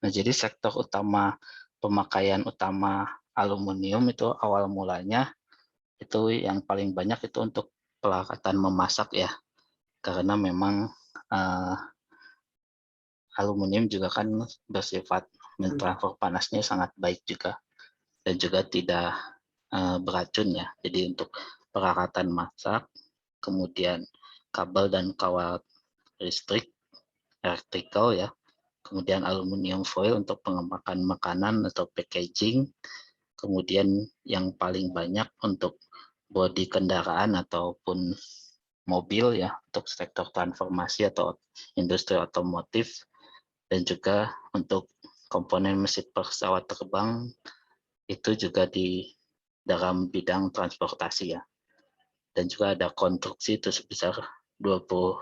Nah, jadi sektor utama pemakaian utama aluminium itu awal mulanya itu yang paling banyak itu untuk peralatan memasak ya, karena memang, eee, aluminium juga kan bersifat mentransfer panasnya sangat baik juga dan juga tidak, beracun ya. Jadi untuk peralatan masak, kemudian kabel dan kawat listrik, electrical ya, kemudian aluminium foil untuk pengemakan makanan atau packaging, kemudian yang paling banyak untuk bodi kendaraan ataupun mobil ya, untuk sektor transformasi atau industri otomotif, dan juga untuk komponen mesin pesawat terbang, itu juga di dalam bidang transportasi ya. Dan juga ada konstruksi itu sebesar 20%.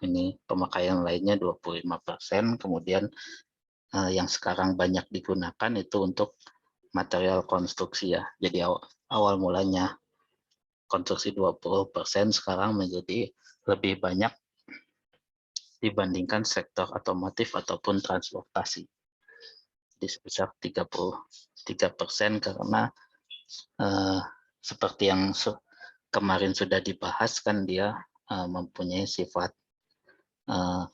Ini pemakaian lainnya 25%, kemudian yang sekarang banyak digunakan itu untuk material konstruksi ya. Jadi awal mulanya konstruksi 20%, sekarang menjadi lebih banyak dibandingkan sektor otomotif ataupun transportasi. Jadi sebesar 33% karena eh, seperti yang kemarin sudah dibahas kan dia mempunyai sifat eh,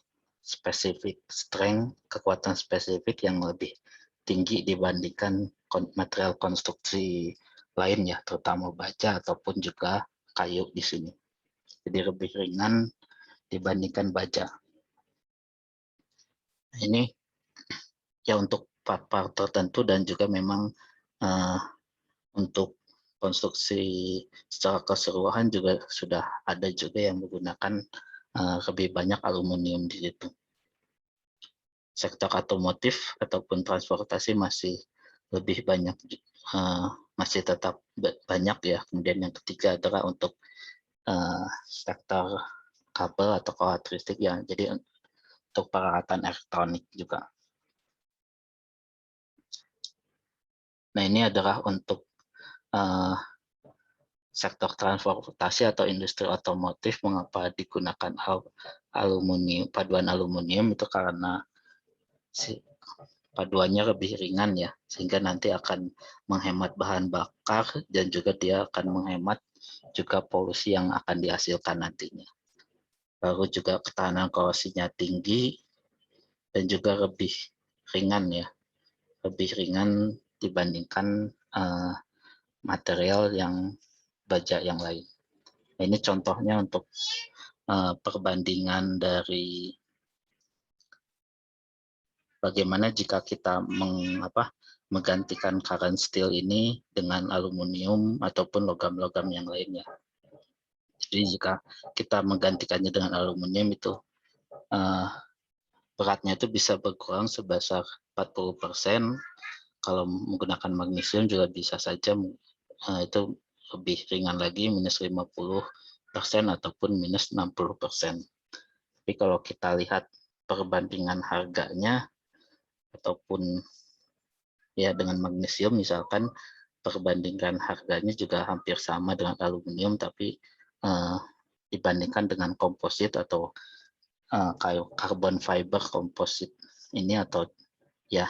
spesifik strength, kekuatan spesifik yang lebih tinggi dibandingkan material konstruksi lainnya, terutama baja ataupun juga kayu di sini. Jadi lebih ringan dibandingkan baja. Ini ya untuk part-part tertentu dan juga memang uh, untuk konstruksi secara keseluruhan juga sudah ada juga yang menggunakan lebih banyak aluminium di situ. Sektor otomotif ataupun transportasi masih lebih banyak, masih tetap banyak ya. Kemudian yang ketiga adalah untuk sektor kabel atau kawat listrik ya, jadi untuk peralatan elektronik juga. Nah, ini adalah untuk sektor transportasi atau industri otomotif. Mengapa digunakan aluminium, paduan aluminium itu karena paduannya lebih ringan ya, sehingga nanti akan menghemat bahan bakar dan juga dia akan menghemat juga polusi yang akan dihasilkan nantinya. Lalu juga ketahanan korosinya tinggi dan juga lebih ringan ya, lebih ringan dibandingkan material yang baja yang lain. Ini contohnya untuk perbandingan dari bagaimana jika kita menggantikan current steel ini dengan aluminium ataupun logam-logam yang lainnya. Jadi jika kita menggantikannya dengan aluminium itu beratnya itu bisa berkurang sebesar 40%. Kalau menggunakan magnesium juga bisa saja itu lebih ringan lagi, minus 50% ataupun minus 60%. Tapi kalau kita lihat perbandingan harganya ataupun ya dengan magnesium misalkan, perbandingan harganya juga hampir sama dengan aluminium, tapi dibandingkan dengan komposit atau kayu carbon fiber komposit ini atau ya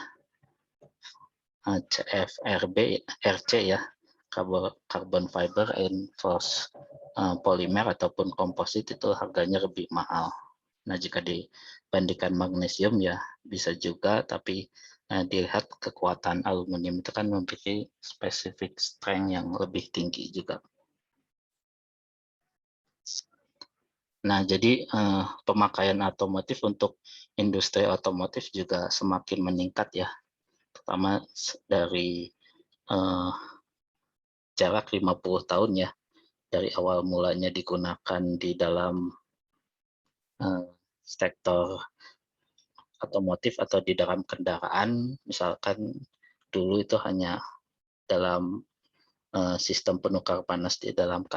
CFRB RC ya, carbon fiber reinforced polymer ataupun komposit, itu harganya lebih mahal. Nah, jika dibandingkan magnesium ya bisa juga, tapi dilihat kekuatan aluminium itu kan memiliki spesifik strength yang lebih tinggi juga. Nah, jadi pemakaian otomotif untuk industri otomotif juga semakin meningkat ya, terutama dari jarak 50 tahun ya, dari awal mulanya digunakan di dalam sektor otomotif atau di dalam kendaraan. Misalkan dulu itu hanya dalam sistem penukar panas di dalam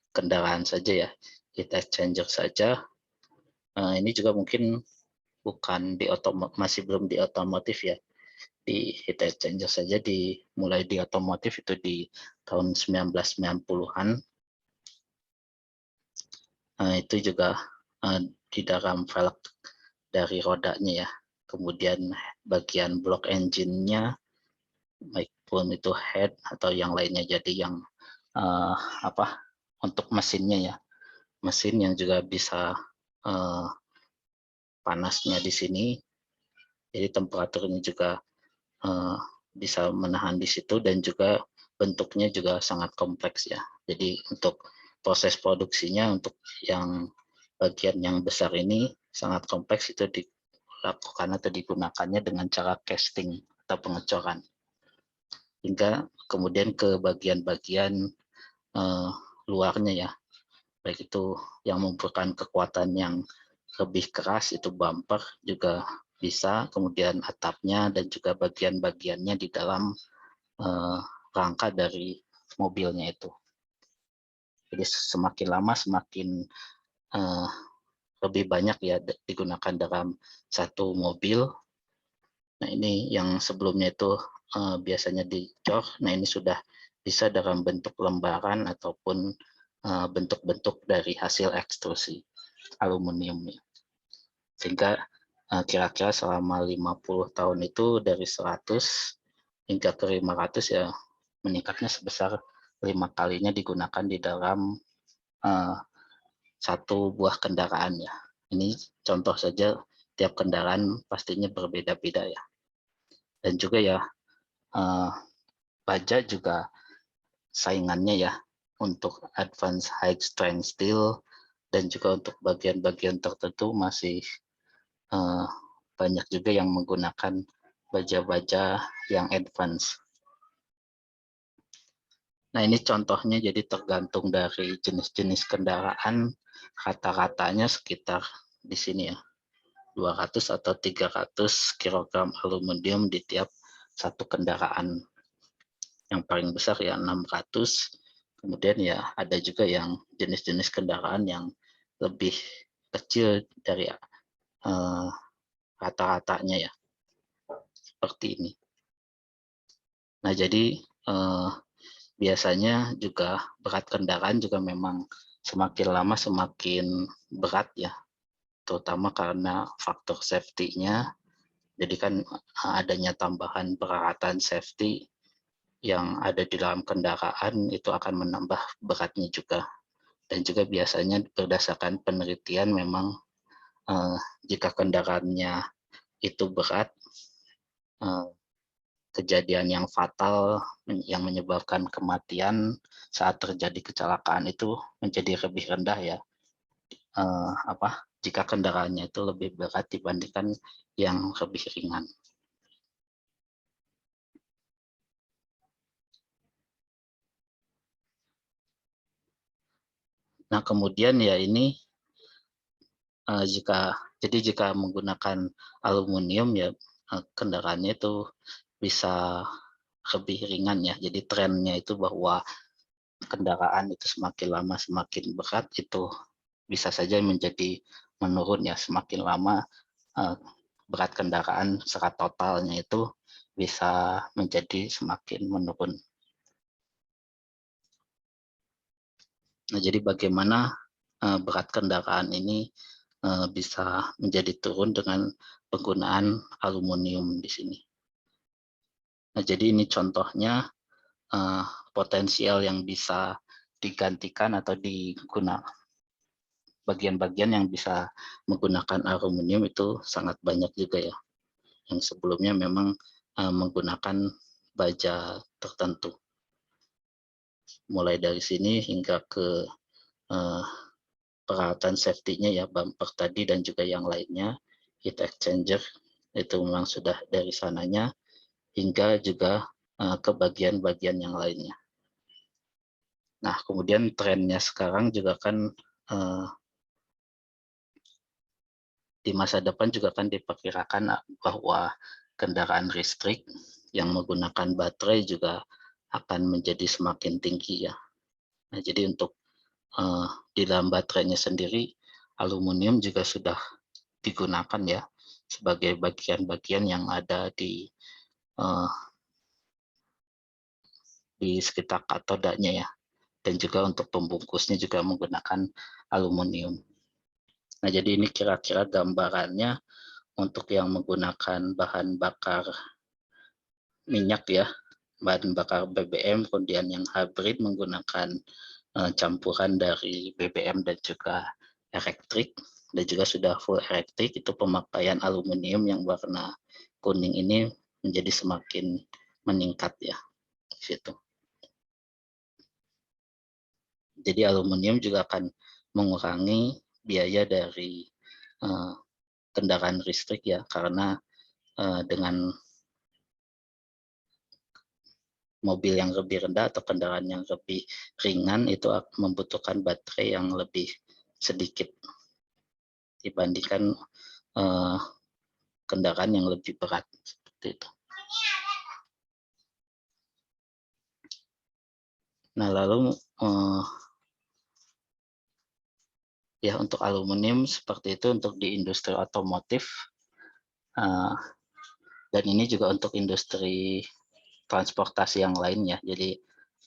kendaraan saja ya, heat exchanger saja. Ini juga mungkin masih belum di otomotif ya, di heat exchanger saja mulai di otomotif itu di tahun 1990-an. Itu juga di dalam velg dari rodanya ya. kemudian bagian block engine-nya, maupun itu head atau yang lainnya. Jadi yang untuk mesinnya ya, mesin yang juga bisa panasnya di sini. Jadi temperaturnya juga bisa menahan di situ, dan juga bentuknya juga sangat kompleks ya. Jadi untuk proses produksinya untuk yang bagian yang besar ini sangat kompleks, itu dilakukan atau digunakannya dengan cara casting atau pengecoran. Hingga kemudian ke bagian-bagian luarnya ya, baik itu yang membutuhkan kekuatan yang lebih keras, itu bumper juga bisa, kemudian atapnya, dan juga bagian-bagiannya di dalam rangka dari mobilnya itu. Jadi semakin lama semakin lebih banyak ya digunakan dalam satu mobil. Nah ini yang sebelumnya itu biasanya dicor, nah ini sudah bisa dalam bentuk lembaran ataupun bentuk-bentuk dari hasil ekstrusi aluminium. Sehingga kira-kira selama 50 tahun itu dari 100 hingga ke 500 ya, meningkatnya sebesar 5 kalinya digunakan di dalam satu buah kendaraan ya. Ini contoh saja, tiap kendaraan pastinya berbeda-beda ya. Dan juga ya baja juga saingannya ya untuk advanced high strength steel, dan juga untuk bagian-bagian tertentu masih banyak juga yang menggunakan baja-baja yang advance. Nah ini contohnya, jadi tergantung dari jenis-jenis kendaraan, rata-ratanya sekitar di sini ya, 200 atau 300 kg aluminium di tiap satu kendaraan. Yang paling besar ya 600, kemudian ya ada juga yang jenis-jenis kendaraan yang lebih kecil dari rata-ratanya ya, seperti ini. Nah jadi biasanya juga berat kendaraan juga memang semakin lama semakin berat ya, terutama karena faktor safety-nya. Jadi kan adanya tambahan peralatan safety yang ada di dalam kendaraan itu akan menambah beratnya juga. Dan juga biasanya berdasarkan penelitian memang jika kendaraannya itu berat, kejadian yang fatal yang menyebabkan kematian saat terjadi kecelakaan itu menjadi lebih rendah ya, jika kendaraannya itu lebih berat dibandingkan yang lebih ringan. Nah kemudian ya ini jika menggunakan aluminium ya, kendaraannya itu bisa lebih ringan ya. Jadi trennya itu bahwa kendaraan itu semakin lama semakin berat, itu bisa saja menjadi menurun ya, semakin lama berat kendaraan secara totalnya itu bisa menjadi semakin menurun. Nah, jadi bagaimana berat kendaraan ini bisa menjadi turun dengan penggunaan aluminium di sini. Nah, jadi ini contohnya potensial yang bisa digantikan atau digunakan, bagian-bagian yang bisa menggunakan aluminium itu sangat banyak juga ya, yang sebelumnya memang menggunakan baja tertentu. Mulai dari sini hingga ke peralatan safety-nya ya, bumper tadi dan juga yang lainnya, heat exchanger, itu memang sudah dari sananya, hingga juga ke bagian-bagian yang lainnya. Nah, kemudian trennya sekarang juga kan di masa depan juga kan diperkirakan bahwa kendaraan listrik yang menggunakan baterai juga akan menjadi semakin tinggi ya. Nah, jadi untuk di dalam baterainya sendiri, aluminium juga sudah digunakan ya sebagai bagian-bagian yang ada di sekitar katodanya ya, dan juga untuk pembungkusnya juga menggunakan aluminium. Nah, jadi ini kira-kira gambarannya untuk yang menggunakan bahan bakar minyak ya, bahan bakar BBM, kemudian yang hybrid menggunakan campuran dari BBM dan juga elektrik, dan juga sudah full elektrik, itu pemakaian aluminium yang warna kuning ini menjadi semakin meningkat ya di situ. Jadi aluminium juga akan mengurangi biaya dari kendaraan listrik ya, karena dengan mobil yang lebih rendah atau kendaraan yang lebih ringan itu membutuhkan baterai yang lebih sedikit dibandingkan kendaraan yang lebih berat seperti itu. Nah lalu ya untuk aluminium seperti itu untuk di industri otomotif, dan ini juga untuk industri transportasi yang lainnya. Jadi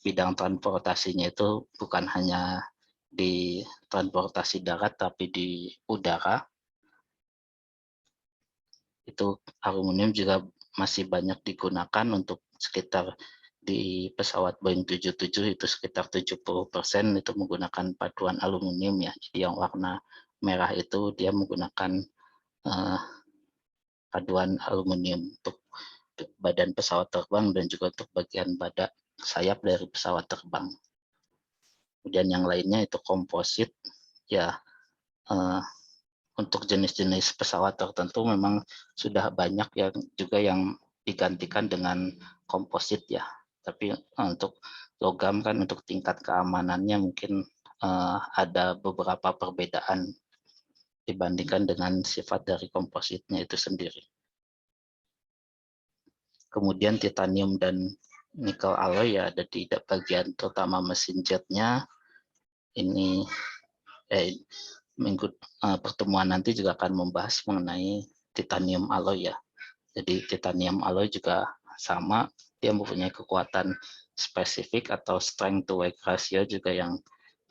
bidang transportasinya itu bukan hanya di transportasi darat tapi di udara, itu aluminium juga masih banyak digunakan untuk sekitar di pesawat Boeing 77 itu sekitar 70% itu menggunakan paduan aluminium ya. Jadi yang warna merah itu dia menggunakan paduan aluminium untuk badan pesawat terbang dan juga untuk bagian badan sayap dari pesawat terbang. Kemudian yang lainnya itu komposit ya, untuk jenis-jenis pesawat tertentu memang sudah banyak yang juga yang digantikan dengan komposit ya. Tapi untuk logam kan untuk tingkat keamanannya mungkin ada beberapa perbedaan dibandingkan dengan sifat dari kompositnya itu sendiri. Kemudian titanium dan nikel alloy ya ada di bagian terutama mesin jetnya. Ini pertemuan nanti juga akan membahas mengenai titanium alloy ya. Jadi titanium alloy juga sama, dia mempunyai kekuatan spesifik atau strength to weight ratio juga yang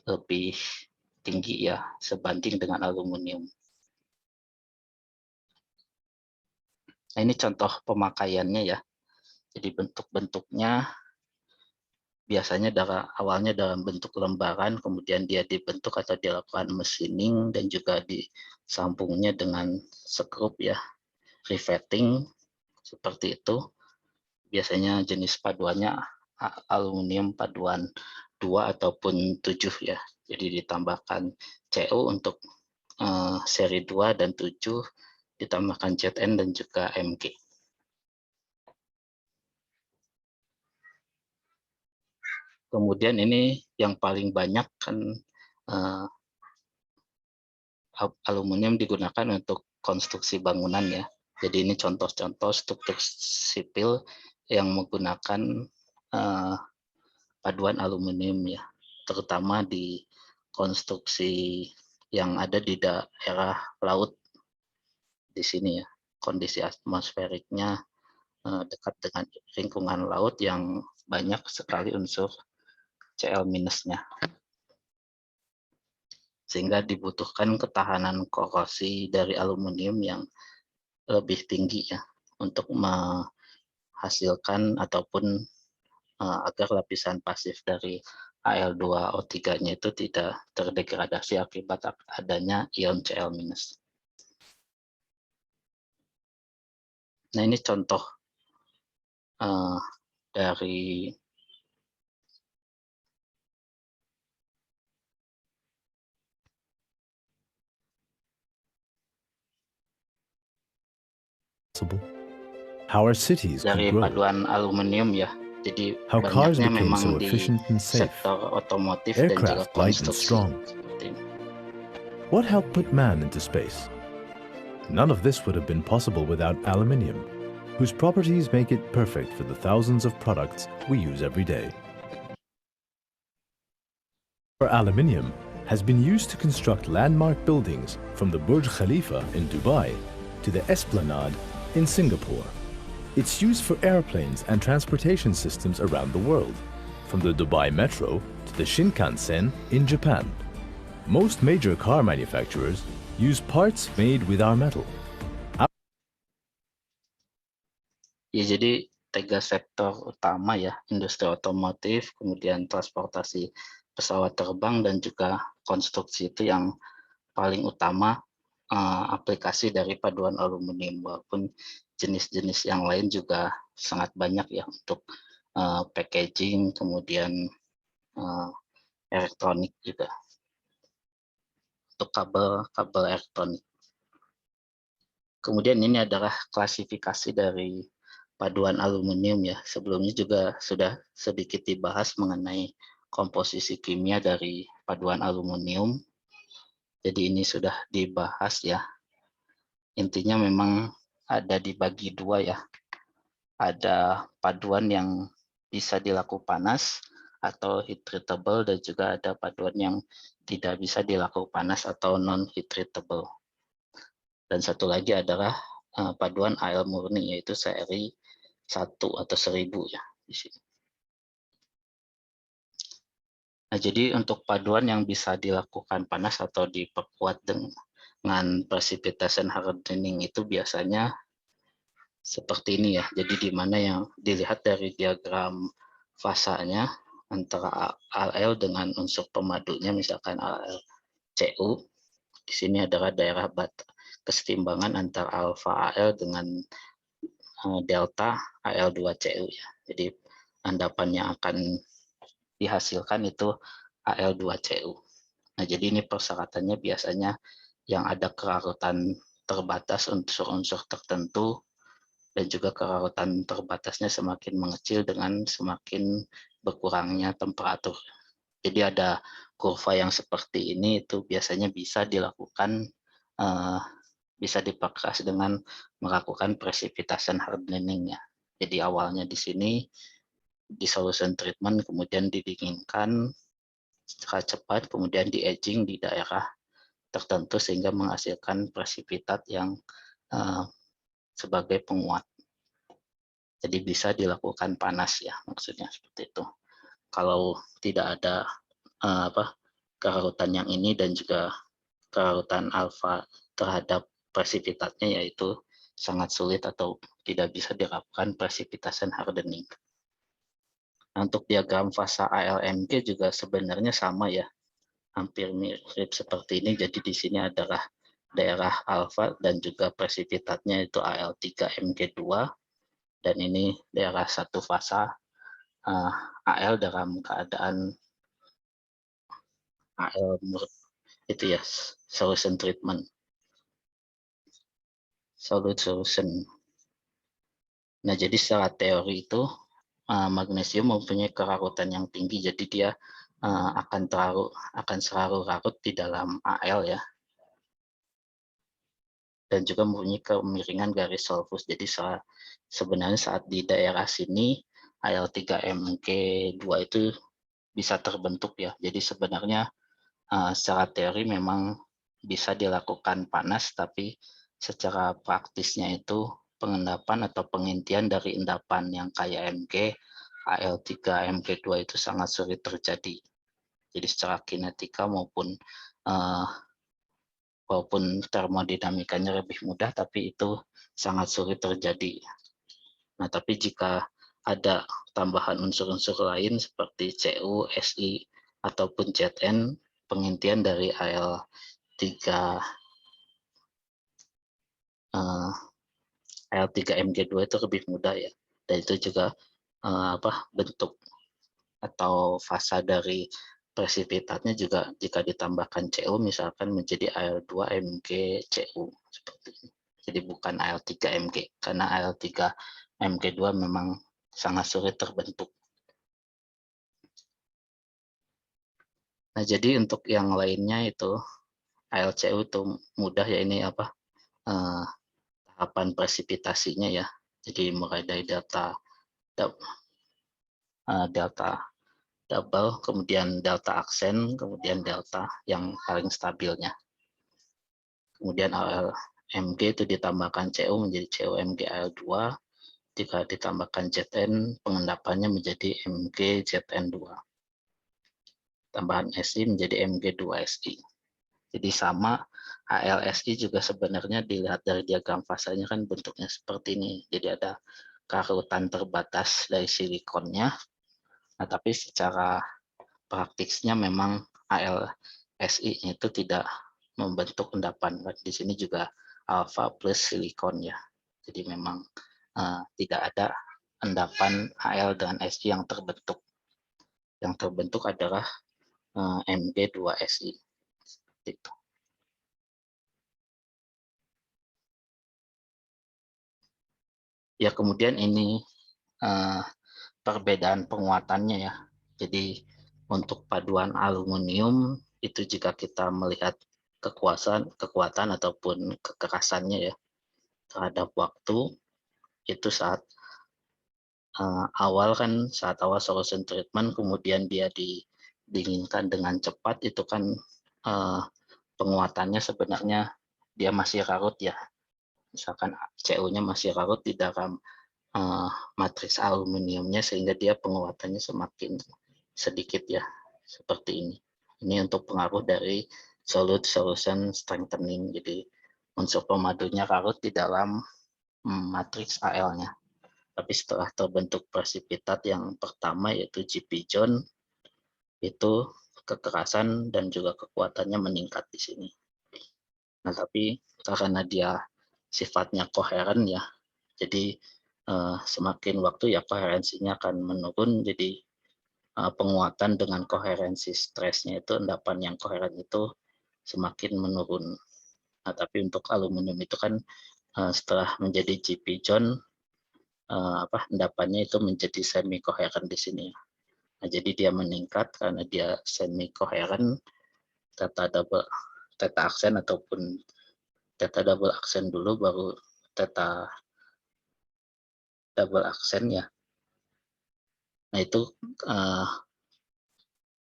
lebih tinggi ya sebanding dengan aluminium. Nah ini contoh pemakaiannya ya. Jadi bentuk-bentuknya biasanya awalnya dalam bentuk lembaran, kemudian dia dibentuk atau dilakukan machining dan juga disambungnya dengan skrup ya, riveting seperti itu. Biasanya jenis paduannya aluminium paduan 2 ataupun 7 ya. Jadi ditambahkan CO untuk seri 2 dan 7, ditambahkan ZN dan juga MG. Kemudian ini yang paling banyak kan aluminium digunakan untuk konstruksi bangunan ya. Jadi ini contoh-contoh struktur sipil yang menggunakan paduan aluminium ya, terutama di konstruksi yang ada di daerah laut di sini ya. Kondisi atmosferiknya dekat dengan lingkungan laut yang banyak sekali unsur Cl-nya. Sehingga dibutuhkan ketahanan korosi dari aluminium yang lebih tinggi ya untuk menghasilkan ataupun agar lapisan pasif dari Al2O3-nya itu tidak terdegradasi akibat adanya ion Cl-. Nah ini contoh dari how our cities could grow, paduan aluminium ya. Jadi how cars banyaknya became memang so di efficient and safe, sektor otomotif dan juga aircraft light and konstruksi. strong. What helped put man into space? None of this would have been possible without aluminium, whose properties make it perfect for the thousands of products we use every day. Our aluminium has been used to construct landmark buildings from the Burj Khalifa in Dubai to the Esplanade in Singapore. It's used for airplanes and transportation systems around the world, from the Dubai Metro to the Shinkansen in Japan. Most major car manufacturers use parts made with our metal. Ya, jadi 3 sektor utama ya, industri otomotif, kemudian transportasi pesawat terbang, dan juga konstruksi itu yang paling utama aplikasi dari paduan aluminium, walaupun jenis-jenis yang lain juga sangat banyak ya untuk packaging, kemudian eee, elektronik juga, untuk kabel elektronik. Kemudian ini adalah klasifikasi dari paduan aluminium ya. Sebelumnya juga sudah sedikit dibahas mengenai komposisi kimia dari paduan aluminium. Jadi ini sudah dibahas ya. Intinya memang ada dibagi dua ya. Ada paduan yang bisa dilakukan panas atau heat treatable, dan juga ada paduan yang tidak bisa dilakukan panas atau non heat treatable. Dan satu lagi adalah paduan AL murni, yaitu seri 1 atau 1000 ya di sini. Nah, jadi untuk paduan yang bisa dilakukan panas atau diperkuat dengan precipitation hardening itu biasanya seperti ini ya. Jadi di mana yang dilihat dari diagram fasanya antara AL dengan unsur pemadunya, misalkan AlCu. Di sini adalah daerah kesetimbangan antara alfa AL dengan delta Al2Cu ya. Jadi endapan yang akan dihasilkan itu Al2Cu. Nah, jadi ini persyaratannya biasanya yang ada kerarutan terbatas unsur-unsur tertentu, dan juga kerarutan terbatasnya semakin mengecil dengan semakin berkurangnya temperatur. Jadi ada kurva yang seperti ini, itu biasanya bisa dilakukan bisa diperkeras dengan melakukan precipitation hardening ya. Jadi awalnya di sini di solution treatment, kemudian didinginkan secara cepat, kemudian di aging di daerah tertentu sehingga menghasilkan presipitat yang sebagai penguat. Jadi bisa dilakukan panas ya, maksudnya seperti itu. Kalau tidak ada kerarutan yang ini dan juga kerarutan alfa terhadap presipitatnya, yaitu sangat sulit atau tidak bisa dilakukan precipitation hardening. Nah, untuk diagram fasa ALMG juga sebenarnya sama ya, hampir mirip seperti ini. Jadi di sini adalah daerah alfa dan juga presipitatnya itu Al3Mg2, dan ini daerah satu fasa Al dalam keadaan Al itu ya, solution treatment. Solution. Nah, jadi secara teori itu magnesium mempunyai kerarutan yang tinggi, jadi dia akan selalu larut di dalam Al ya, dan juga mempunyai kemiringan garis Solfus. Jadi sebenarnya saat di daerah sini Al3Mg2 itu bisa terbentuk ya. Jadi sebenarnya secara teori memang bisa dilakukan panas, tapi secara praktisnya itu pengendapan atau pengintian dari endapan yang kayak Mg, Al3Mg2 itu sangat sulit terjadi. Jadi secara kinetika maupun termodinamikanya lebih mudah, tapi itu sangat sulit terjadi. Nah, tapi jika ada tambahan unsur-unsur lain seperti Cu, Si, ataupun Zn, pengintian dari Al3Mg2 itu lebih mudah ya. Dan itu juga bentuk atau fasa dari presipitatnya juga jika ditambahkan Cu misalkan menjadi Al2MgCu seperti ini. Jadi bukan Al3Mg, karena Al3Mg2 memang sangat sulit terbentuk. Nah, jadi untuk yang lainnya itu AlCu itu mudah ya, ini tahapan presipitasinya ya. Jadi mulai dari delta double, kemudian delta aksen, kemudian delta yang paling stabilnya. Kemudian AlMg itu ditambahkan Cu menjadi CuMgAl2. Jika ditambahkan Zn, pengendapannya menjadi MgZn2. Tambahan Si menjadi Mg2Si. Jadi sama, AlSi juga sebenarnya dilihat dari diagram fasanya kan bentuknya seperti ini. Jadi ada kekarutan terbatas dari silikonnya. Nah, tapi secara praktisnya memang ALSI itu tidak membentuk endapan. Di sini juga alfa plus silikon ya. Jadi memang tidak ada endapan Al dengan Si yang terbentuk. Yang terbentuk adalah Mg2Si. Gitu. Ya, kemudian ini perbedaan penguatannya ya. Jadi untuk paduan aluminium itu jika kita melihat kekuatan ataupun kekerasannya ya terhadap waktu, itu saat saat awal solution treatment kemudian dia didinginkan dengan cepat, itu kan penguatannya sebenarnya dia masih larut ya. Misalkan Cu-nya masih larut di dalam matriks aluminiumnya sehingga dia penguatannya semakin sedikit ya, seperti ini. Ini untuk pengaruh dari solute solution strengthening. Jadi unsur pemadunya larut di dalam matriks Al-nya. Tapi setelah terbentuk presipitat yang pertama yaitu GP John, itu kekerasan dan juga kekuatannya meningkat di sini. Nah, tapi karena dia sifatnya koheren ya, jadi semakin waktu ya koherensinya akan menurun, jadi penguatan dengan koherensi stresnya itu, endapan yang koheren itu semakin menurun. Nah, tapi untuk aluminium itu kan setelah menjadi GP John, endapannya itu menjadi semi koheren di sini. Nah, jadi dia meningkat karena dia semi koheren, theta aksen ataupun theta double aksen dulu baru theta double aksen ya. Nah, itu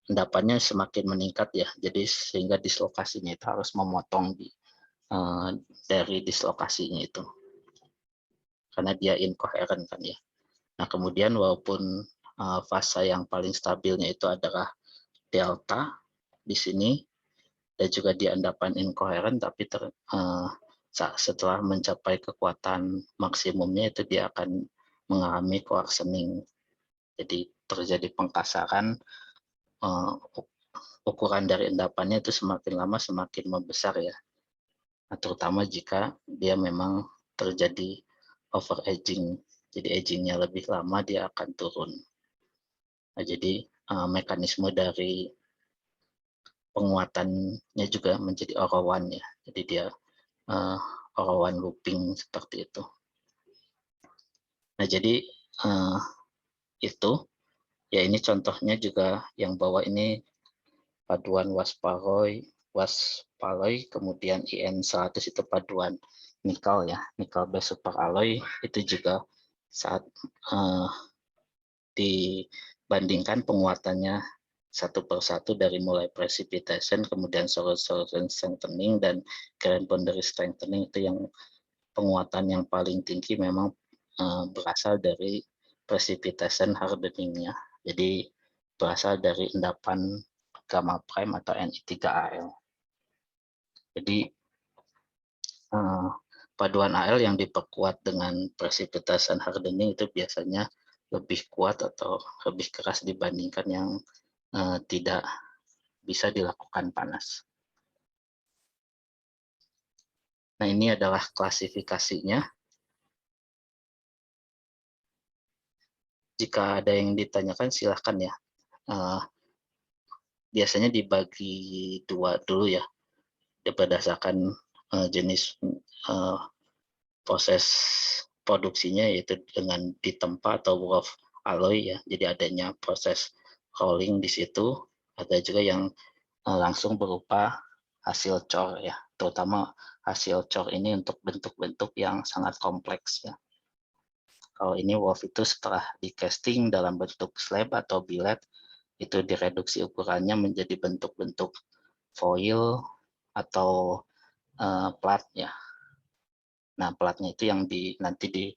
endapannya semakin meningkat ya. Jadi sehingga dislokasinya itu harus memotong dari dislokasinya itu. Karena dia incoherent kan ya. Nah, kemudian walaupun fase yang paling stabilnya itu adalah delta di sini, dan juga di endapan incoherent, tapi setelah mencapai kekuatan maksimumnya itu dia akan mengalami coarsening. Jadi terjadi pengkasaran, ukuran dari endapannya itu semakin lama semakin membesar ya. Nah, terutama jika dia memang terjadi over aging, jadi agingnya lebih lama dia akan turun. Nah, jadi mekanisme dari penguatannya juga menjadi Orowan ya. Jadi dia Orowan looping seperti itu. Nah, jadi itu ya, ini contohnya juga yang bawah ini paduan Waspaloy, kemudian IN100 itu paduan nikel ya, nikel base super alloy. Itu juga saat dibandingkan penguatannya satu persatu dari mulai precipitation, kemudian solution strengthening dan grain boundary strengthening, itu yang penguatan yang paling tinggi memang berasal dari precipitation hardening-nya. Jadi berasal dari endapan gamma prime atau Ni3Al. Jadi paduan Al yang diperkuat dengan precipitation hardening itu biasanya lebih kuat atau lebih keras dibandingkan yang tidak bisa dilakukan panas. Nah, ini adalah klasifikasinya. Jika ada yang ditanyakan silahkan ya. Biasanya dibagi dua dulu ya, berdasarkan jenis proses produksinya, yaitu dengan ditempa atau Wolff alloy ya. Jadi adanya proses rolling di situ, ada juga yang langsung berupa hasil cor ya, terutama hasil cor ini untuk bentuk-bentuk yang sangat kompleks ya. Kalau ini Wolff itu setelah di casting dalam bentuk slab atau billet, itu direduksi ukurannya menjadi bentuk-bentuk foil atau plat ya. Nah, platnya itu yang nanti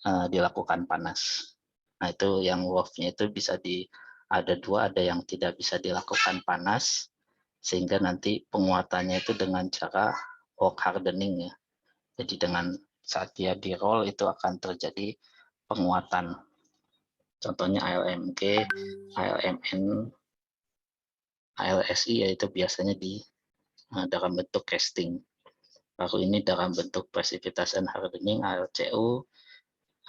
dilakukan panas. Nah, itu yang Wolff-nya itu bisa ada dua, ada yang tidak bisa dilakukan panas, sehingga nanti penguatannya itu dengan cara work hardening ya. Jadi dengan saat dia di roll itu akan terjadi penguatan. Contohnya ALMG, ALMN, ALSI yaitu biasanya di dalam bentuk casting. Lalu ini dalam bentuk precipitation hardening, ALCU,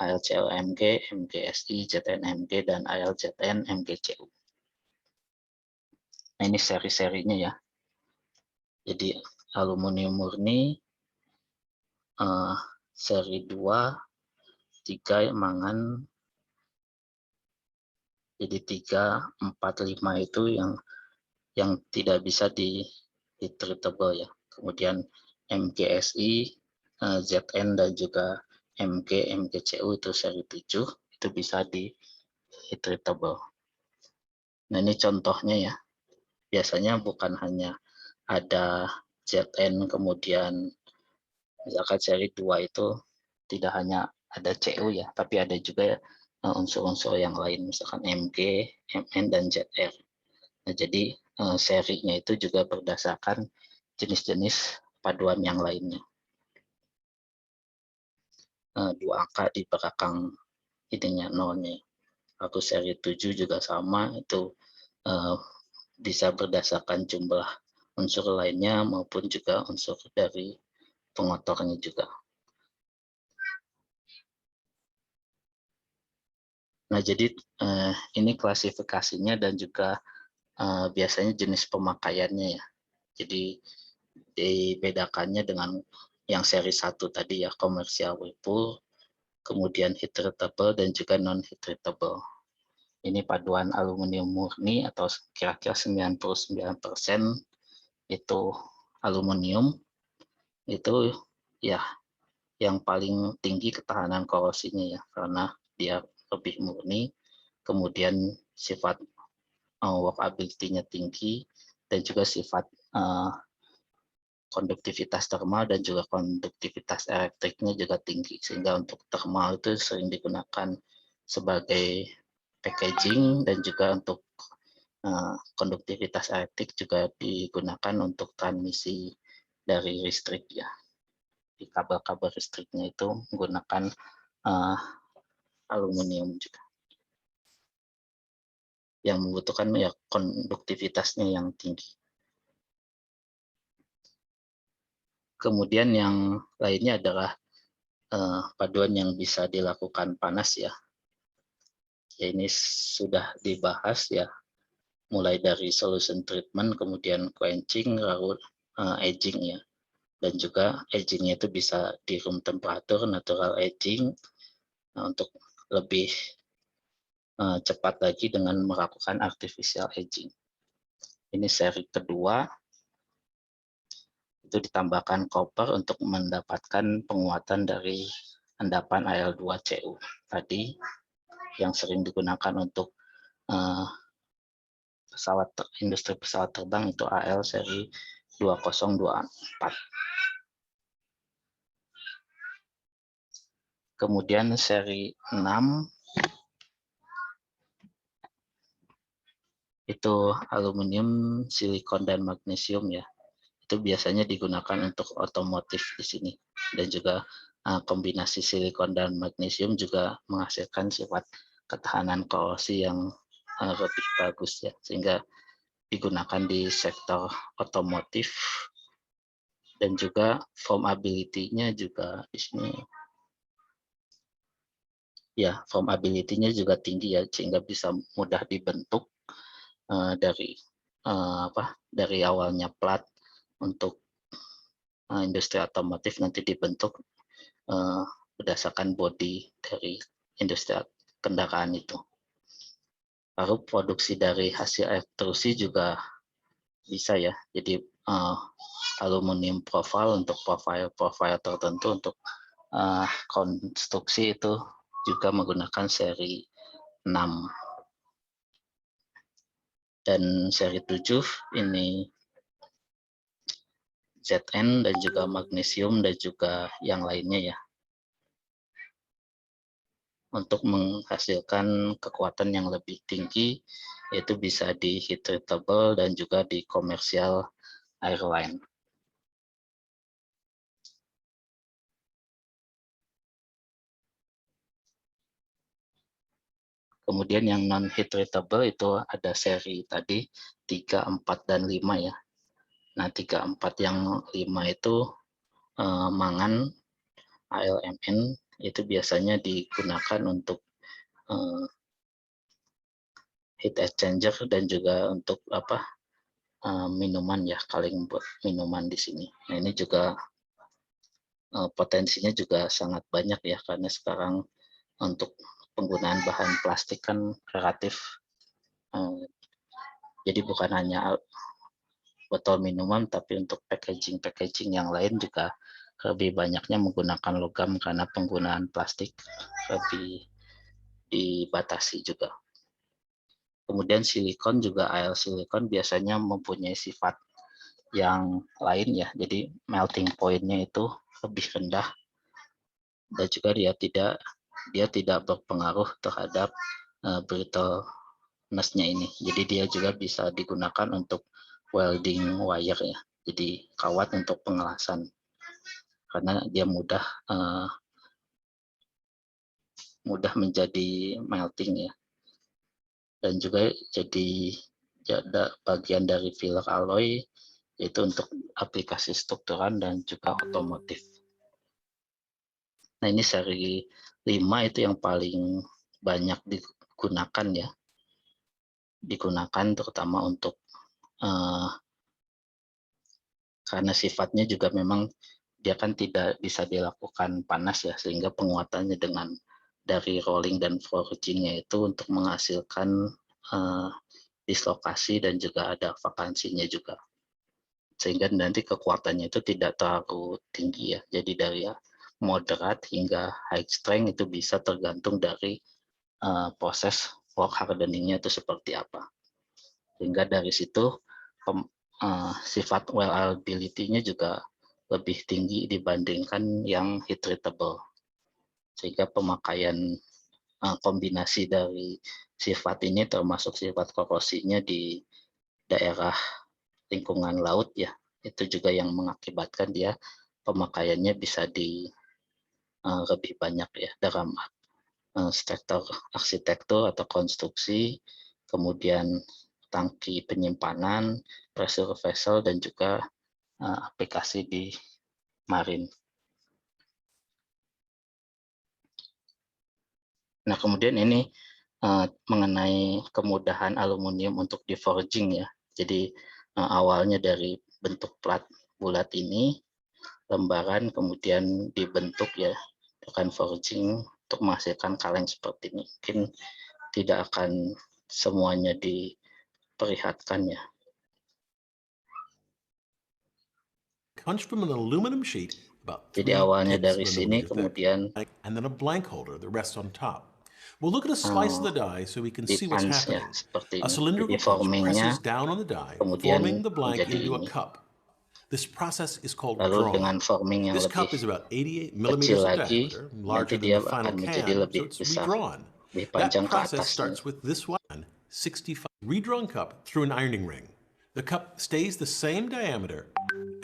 ALCOMG, MGSI, ZNMG, dan ALZN MGCU. Nah, ini seri-serinya ya. Jadi aluminium murni seri 2, 3 mangan. Jadi 3, 4, 5 itu yang tidak bisa di treatable ya. Kemudian MGSI, ZN dan juga MGCU itu seri 7 itu bisa di treatable. Nah, ini contohnya ya. Biasanya bukan hanya ada ZN, kemudian misalkan seri 2 itu tidak hanya ada CU ya, tapi ada juga unsur-unsur yang lain, misalkan MG, MN, dan ZR. Nah, jadi serinya itu juga berdasarkan jenis-jenis paduan yang lainnya. 2 angka di belakang ininya nolnya. Aku seri 7 juga sama, itu bisa berdasarkan jumlah unsur lainnya maupun juga unsur dari pengotornya juga. Nah, jadi ini klasifikasinya dan juga biasanya jenis pemakaiannya ya. Jadi dibedakannya dengan yang seri 1 tadi ya, komersial Whirlpool, kemudian heat treatable dan juga non heat treatable. Ini paduan aluminium murni atau kira-kira 99% itu aluminium, itu ya yang paling tinggi ketahanan korosinya ya, karena dia lebih murni, kemudian sifat workability-nya tinggi, dan juga sifat konduktivitas termal dan juga konduktivitas elektriknya juga tinggi, sehingga untuk termal itu sering digunakan sebagai packaging, dan juga untuk konduktivitas elektrik juga digunakan untuk transmisi dari listrik ya. Di kabel-kabel listriknya itu menggunakan aluminium juga, yang membutuhkan ya konduktivitasnya yang tinggi. Kemudian yang lainnya adalah paduan yang bisa dilakukan panas ya. Ya, ini sudah dibahas ya, mulai dari solution treatment, kemudian quenching, lalu aging ya. Dan juga agingnya itu bisa di room temperature, natural aging, untuk lebih cepat lagi dengan melakukan artificial aging. Ini seri kedua, itu ditambahkan copper untuk mendapatkan penguatan dari endapan Al2CU tadi, yang sering digunakan untuk industri pesawat terbang, itu AL seri 2024. Kemudian seri 6 itu aluminium, silikon, dan magnesium ya. Itu biasanya digunakan untuk otomotif di sini, dan juga kombinasi silikon dan magnesium juga menghasilkan sifat ketahanan korosi yang lebih bagus ya, sehingga digunakan di sektor otomotif, dan juga formability-nya juga di sini ya, formability-nya juga tinggi ya, sehingga bisa mudah dibentuk dari awalnya plat untuk industri otomotif, nanti dibentuk berdasarkan bodi dari industri kendaraan itu. Lalu produksi dari hasil ekstrusi juga bisa ya, jadi aluminium profile untuk profile tertentu, untuk konstruksi itu juga menggunakan seri 6. Dan seri 7 ini ZN dan juga magnesium dan juga yang lainnya ya, untuk menghasilkan kekuatan yang lebih tinggi, yaitu bisa di heat treatable dan juga di komersial airline. Kemudian yang non heat treatable itu ada seri tadi 3, 4, dan 5 ya. Nah 3, 4 yang 5 itu mangan ALMN itu biasanya digunakan untuk heat exchanger dan juga untuk minuman ya, kaleng buat minuman di sini. Nah ini juga potensinya juga sangat banyak ya, karena sekarang untuk penggunaan bahan plastik kan relatif, jadi bukan hanya botol minuman, tapi untuk packaging yang lain juga lebih banyaknya menggunakan logam karena penggunaan plastik lebih dibatasi juga. Kemudian silikon juga, air silikon biasanya mempunyai sifat yang lain ya, jadi melting point-nya itu lebih rendah dan juga dia tidak berpengaruh terhadap brittleness-nya ini. Jadi dia juga bisa digunakan untuk welding wire ya, jadi kawat untuk pengelasan karena dia mudah menjadi melting ya, dan juga jadi bagian dari filler alloy, yaitu untuk aplikasi struktural dan juga otomotif. Nah ini seri 5 itu yang paling banyak digunakan ya, terutama untuk karena sifatnya juga memang dia kan tidak bisa dilakukan panas ya, sehingga penguatannya dari rolling dan forging-nya itu untuk menghasilkan dislokasi dan juga ada vakansinya juga, sehingga nanti kekuatannya itu tidak terlalu tinggi ya. Jadi dari moderate hingga high strength itu bisa tergantung dari proses fork hardening-nya itu seperti apa, sehingga dari situ sifat weldability-nya juga lebih tinggi dibandingkan yang heat treatable, sehingga pemakaian kombinasi dari sifat ini termasuk sifat korosinya di daerah lingkungan laut ya, itu juga yang mengakibatkan dia pemakaiannya bisa lebih banyak ya dalam sektor arsitektur atau konstruksi, kemudian tangki penyimpanan, pressure vessel, dan juga aplikasi di marine. Nah kemudian ini mengenai kemudahan aluminium untuk di forging ya. Jadi awalnya dari bentuk plat bulat ini, lembaran, kemudian dibentuk ya dengan forging untuk menghasilkan kaleng seperti ini. Mungkin tidak akan semuanya diperlihatkan ya. Punched from an aluminum sheet about Jadi 3 awalnya tenths dari of a sini, millimeter thick, kemudian and then a blank holder that rests on top. We'll look at a slice of the die so we can see what's dipunch ya happening. seperti A ini. Jadi cylindrical punch formingnya presses down on the die, kemudian forming the blank menjadi into a ini. cup. This process is called Lalu dengan drawing. forming yang This lebih cup is about 88 kecil millimeters in lagi, diameter, nanti larger than dia the final akan menjadi can, so lebih it's besar, redrawn. lebih That panjang ke process atasnya. starts with this one, 65 redrawn cup through an ironing ring. The cup stays the same diameter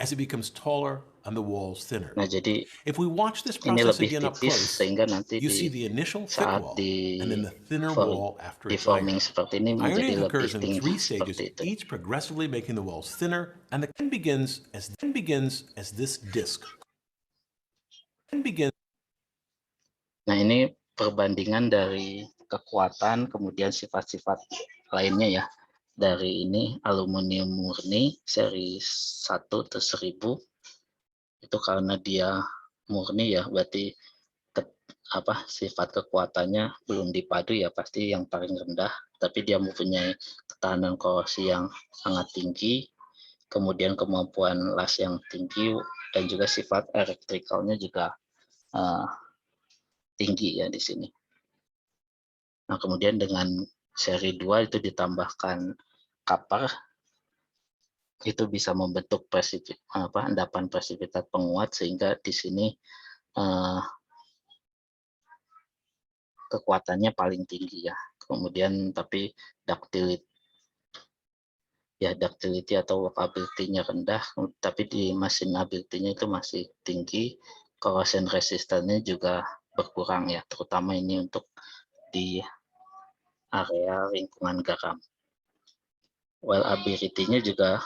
as it becomes taller and the walls thinner. Nah jadi If we watch this ini process lebih again up tipis close, sehingga nanti you see the initial thick saat wall and then the thinner wall after di it's forming ironed. seperti ini Ironing menjadi lebih occurs in 3 tinggi stages, seperti itu. each progressively making the walls thinner, and the can begins as this disc. Nah ini perbandingan dari kekuatan kemudian sifat-sifat lainnya ya. Dari ini aluminium murni seri 1 ke 1000 itu karena dia murni ya, berarti sifat kekuatannya belum dipadu ya, pasti yang paling rendah, tapi dia mempunyai ketahanan korosi yang sangat tinggi, kemudian kemampuan las yang tinggi, dan juga sifat elektrikalnya juga tinggi ya di sini. Nah kemudian dengan seri 2 itu ditambahkan copper, itu bisa membentuk endapan presipitat penguat, sehingga di sini kekuatannya paling tinggi ya. Kemudian tapi ductility atau workability-nya rendah, tapi di machinability-nya itu masih tinggi. Corrosion resistance-nya juga berkurang ya, terutama ini untuk di area lingkungan garam. Wearability-nya juga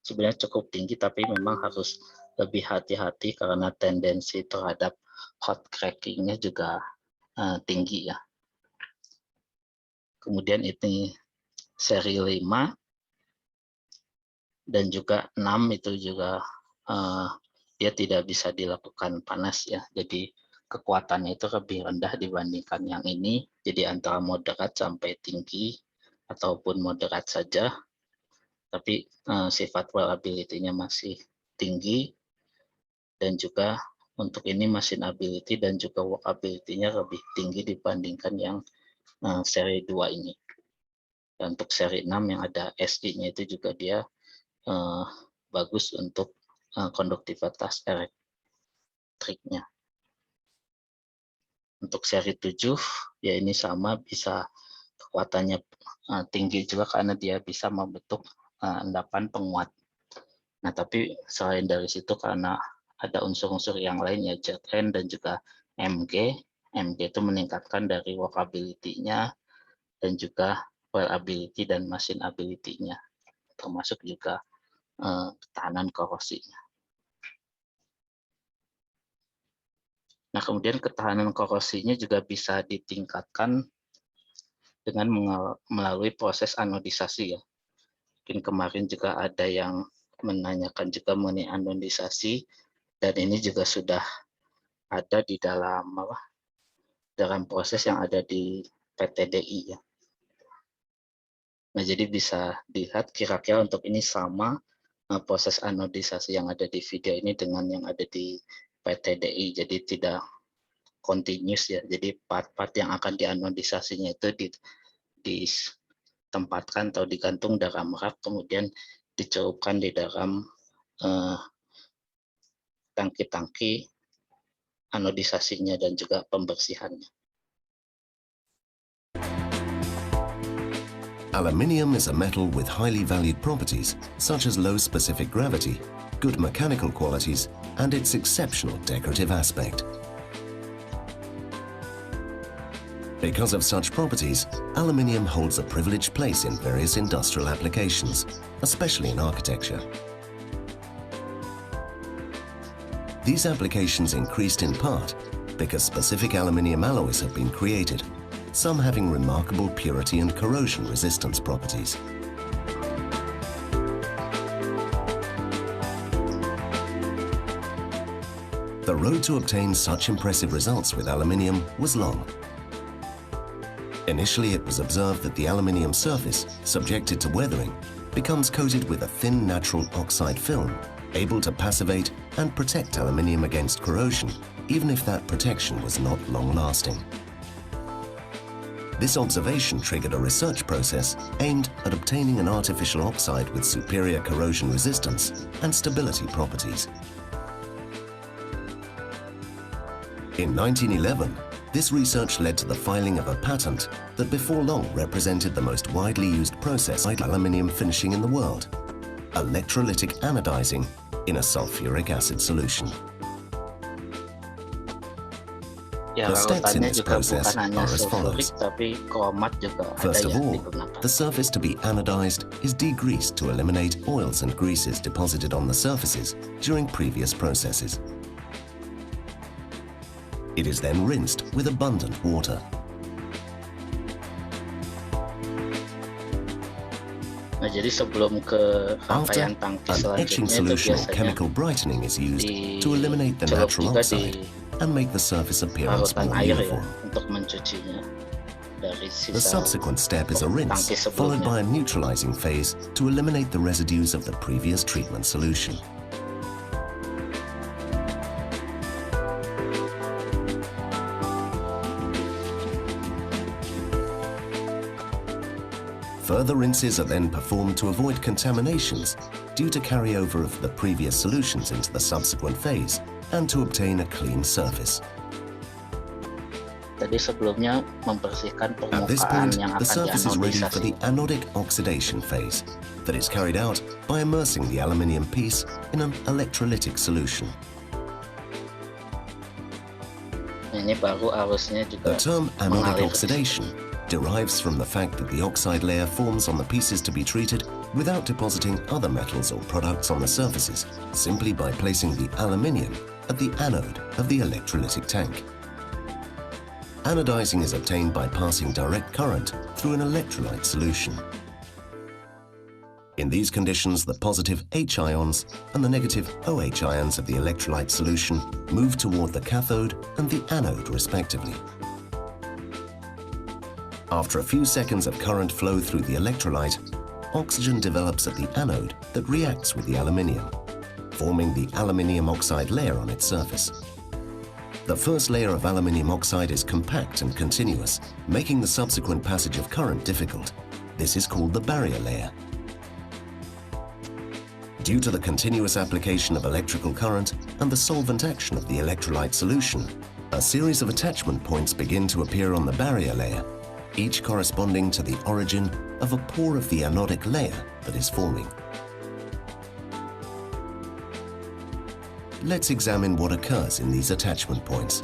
sebenarnya cukup tinggi, tapi memang harus lebih hati-hati karena tendensi terhadap hot cracking-nya juga tinggi ya. Kemudian ini seri 5 dan juga 6 itu juga dia tidak bisa dilakukan panas ya. Jadi kekuatannya itu lebih rendah dibandingkan yang ini. Jadi antara moderat sampai tinggi ataupun moderat saja. Tapi sifat wearability-nya masih tinggi, dan juga untuk ini machine ability dan juga workability-nya lebih tinggi dibandingkan yang seri 2 ini. Dan untuk seri 6 yang ada SI-nya itu juga dia bagus untuk konduktivitas elektriknya. Untuk seri 7 ya ini sama, bisa kekuatannya tinggi juga karena dia bisa membentuk endapan penguat. Nah, tapi selain dari situ karena ada unsur-unsur yang lain ya, ZN dan juga MG. MG itu meningkatkan dari workability-nya dan juga wearability dan machine ability-nya, termasuk juga ketahanan korosinya. Nah, kemudian ketahanan korosinya juga bisa ditingkatkan dengan melalui proses anodisasi ya. Mungkin kemarin juga ada yang menanyakan juga mengenai anodisasi, dan ini juga sudah ada di dalam proses yang ada di PTDI ya. Nah, jadi bisa dilihat kira-kira untuk ini sama proses anodisasi yang ada di video ini dengan yang ada di PTDI, jadi tidak continuous ya. Jadi part-part yang akan dianodisasinya itu ditempatkan atau digantung dalam rak, kemudian dicelupkan di dalam tangki-tangki anodisasinya dan juga pembersihannya. Aluminium is a metal with highly valued properties, such as low specific gravity, good mechanical qualities, and its exceptional decorative aspect. Because of such properties, aluminium holds a privileged place in various industrial applications, especially in architecture. These applications increased in part because specific aluminium alloys have been created, some having remarkable purity and corrosion resistance properties. The road to obtain such impressive results with aluminium was long. Initially, it was observed that the aluminium surface, subjected to weathering, becomes coated with a thin natural oxide film, able to passivate and protect aluminium against corrosion, even if that protection was not long-lasting. This observation triggered a research process aimed at obtaining an artificial oxide with superior corrosion resistance and stability properties. In 1911, this research led to the filing of a patent that before long represented the most widely used process of aluminium finishing in the world, electrolytic anodizing in a sulfuric acid solution. Ya, The steps in larutannya this juga process bukan hanya are as sulfurik, follows. tapi kromat juga First ada of yang all, digunakan. the surface to be anodized is degreased to eliminate oils and greases deposited on the surfaces during previous processes. It is then rinsed with abundant water. Nah, jadi sebelum ke After, rangkaian tangki an etching selanjutnya itu solution or biasanya chemical brightening is used to eliminate the dicelup natural juga oxide di and make the surface appearance larutan more air ya uniform. untuk mencucinya dari The sisa subsequent step is a rinse, tangki followed sebelumnya. by a neutralizing phase to eliminate the residues of the previous treatment solution. Further rinses are then performed to avoid contaminations due to carryover of the previous solutions into the subsequent phase and to obtain a clean surface. Tadi sebelumnya membersihkan At this permukaan point, yang the akan surface is ready for dianodisasi. the anodic oxidation phase that is carried out by immersing the aluminium piece in an electrolytic solution. Nah, ini baru arusnya juga The term anodic mengalir. oxidation derives from the fact that the oxide layer forms on the pieces to be treated without depositing other metals or products on the surfaces, simply by placing the aluminium at the anode of the electrolytic tank. Anodizing is obtained by passing direct current through an electrolyte solution. In these conditions, the positive H ions and the negative OH ions of the electrolyte solution move toward the cathode and the anode respectively. After a few seconds of current flow through the electrolyte, oxygen develops at the anode that reacts with the aluminium, forming the aluminium oxide layer on its surface. The first layer of aluminium oxide is compact and continuous, making the subsequent passage of current difficult. This is called the barrier layer. Due to the continuous application of electrical current and the solvent action of the electrolyte solution, a series of attachment points begin to appear on the barrier layer, each corresponding to the origin of a pore of the anodic layer that is forming. Let's examine what occurs in these attachment points.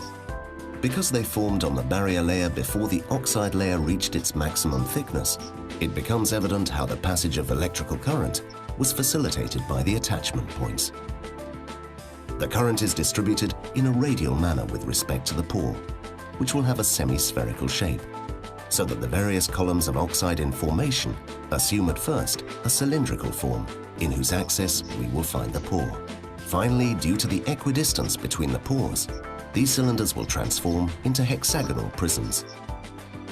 Because they formed on the barrier layer before the oxide layer reached its maximum thickness, it becomes evident how the passage of electrical current was facilitated by the attachment points. The current is distributed in a radial manner with respect to the pore, which will have a semi-spherical shape, so that the various columns of oxide in formation assume at first a cylindrical form, in whose axis we will find the pore. Finally, due to the equidistance between the pores, these cylinders will transform into hexagonal prisms.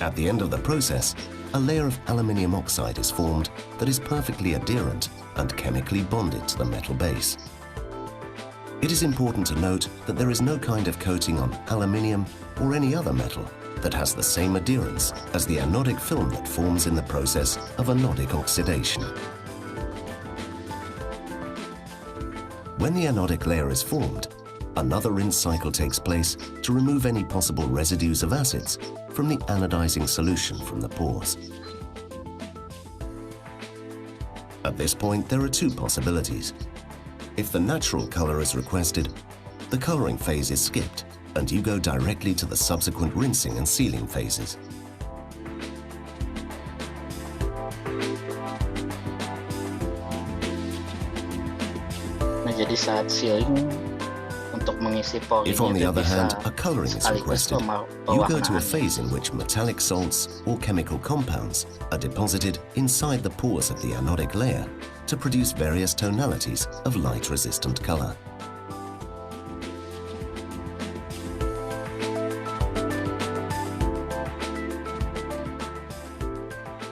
At the end of the process, a layer of aluminium oxide is formed that is perfectly adherent and chemically bonded to the metal base. It is important to note that there is no kind of coating on aluminium or any other metal that has the same adherence as the anodic film that forms in the process of anodic oxidation. When the anodic layer is formed, another rinse cycle takes place to remove any possible residues of acids from the anodizing solution from the pores. At this point, there are two possibilities. If the natural color is requested, the coloring phase is skipped and you go directly to the subsequent rinsing and sealing phases. Nah, jadi saat sealing untuk mengisi pore If, on the itu other bisa hand, a coloring is sekaligus requested, you go to a pewarnaan. phase in which metallic salts or chemical compounds are deposited inside the pores of the anodic layer to produce various tonalities of light-resistant color.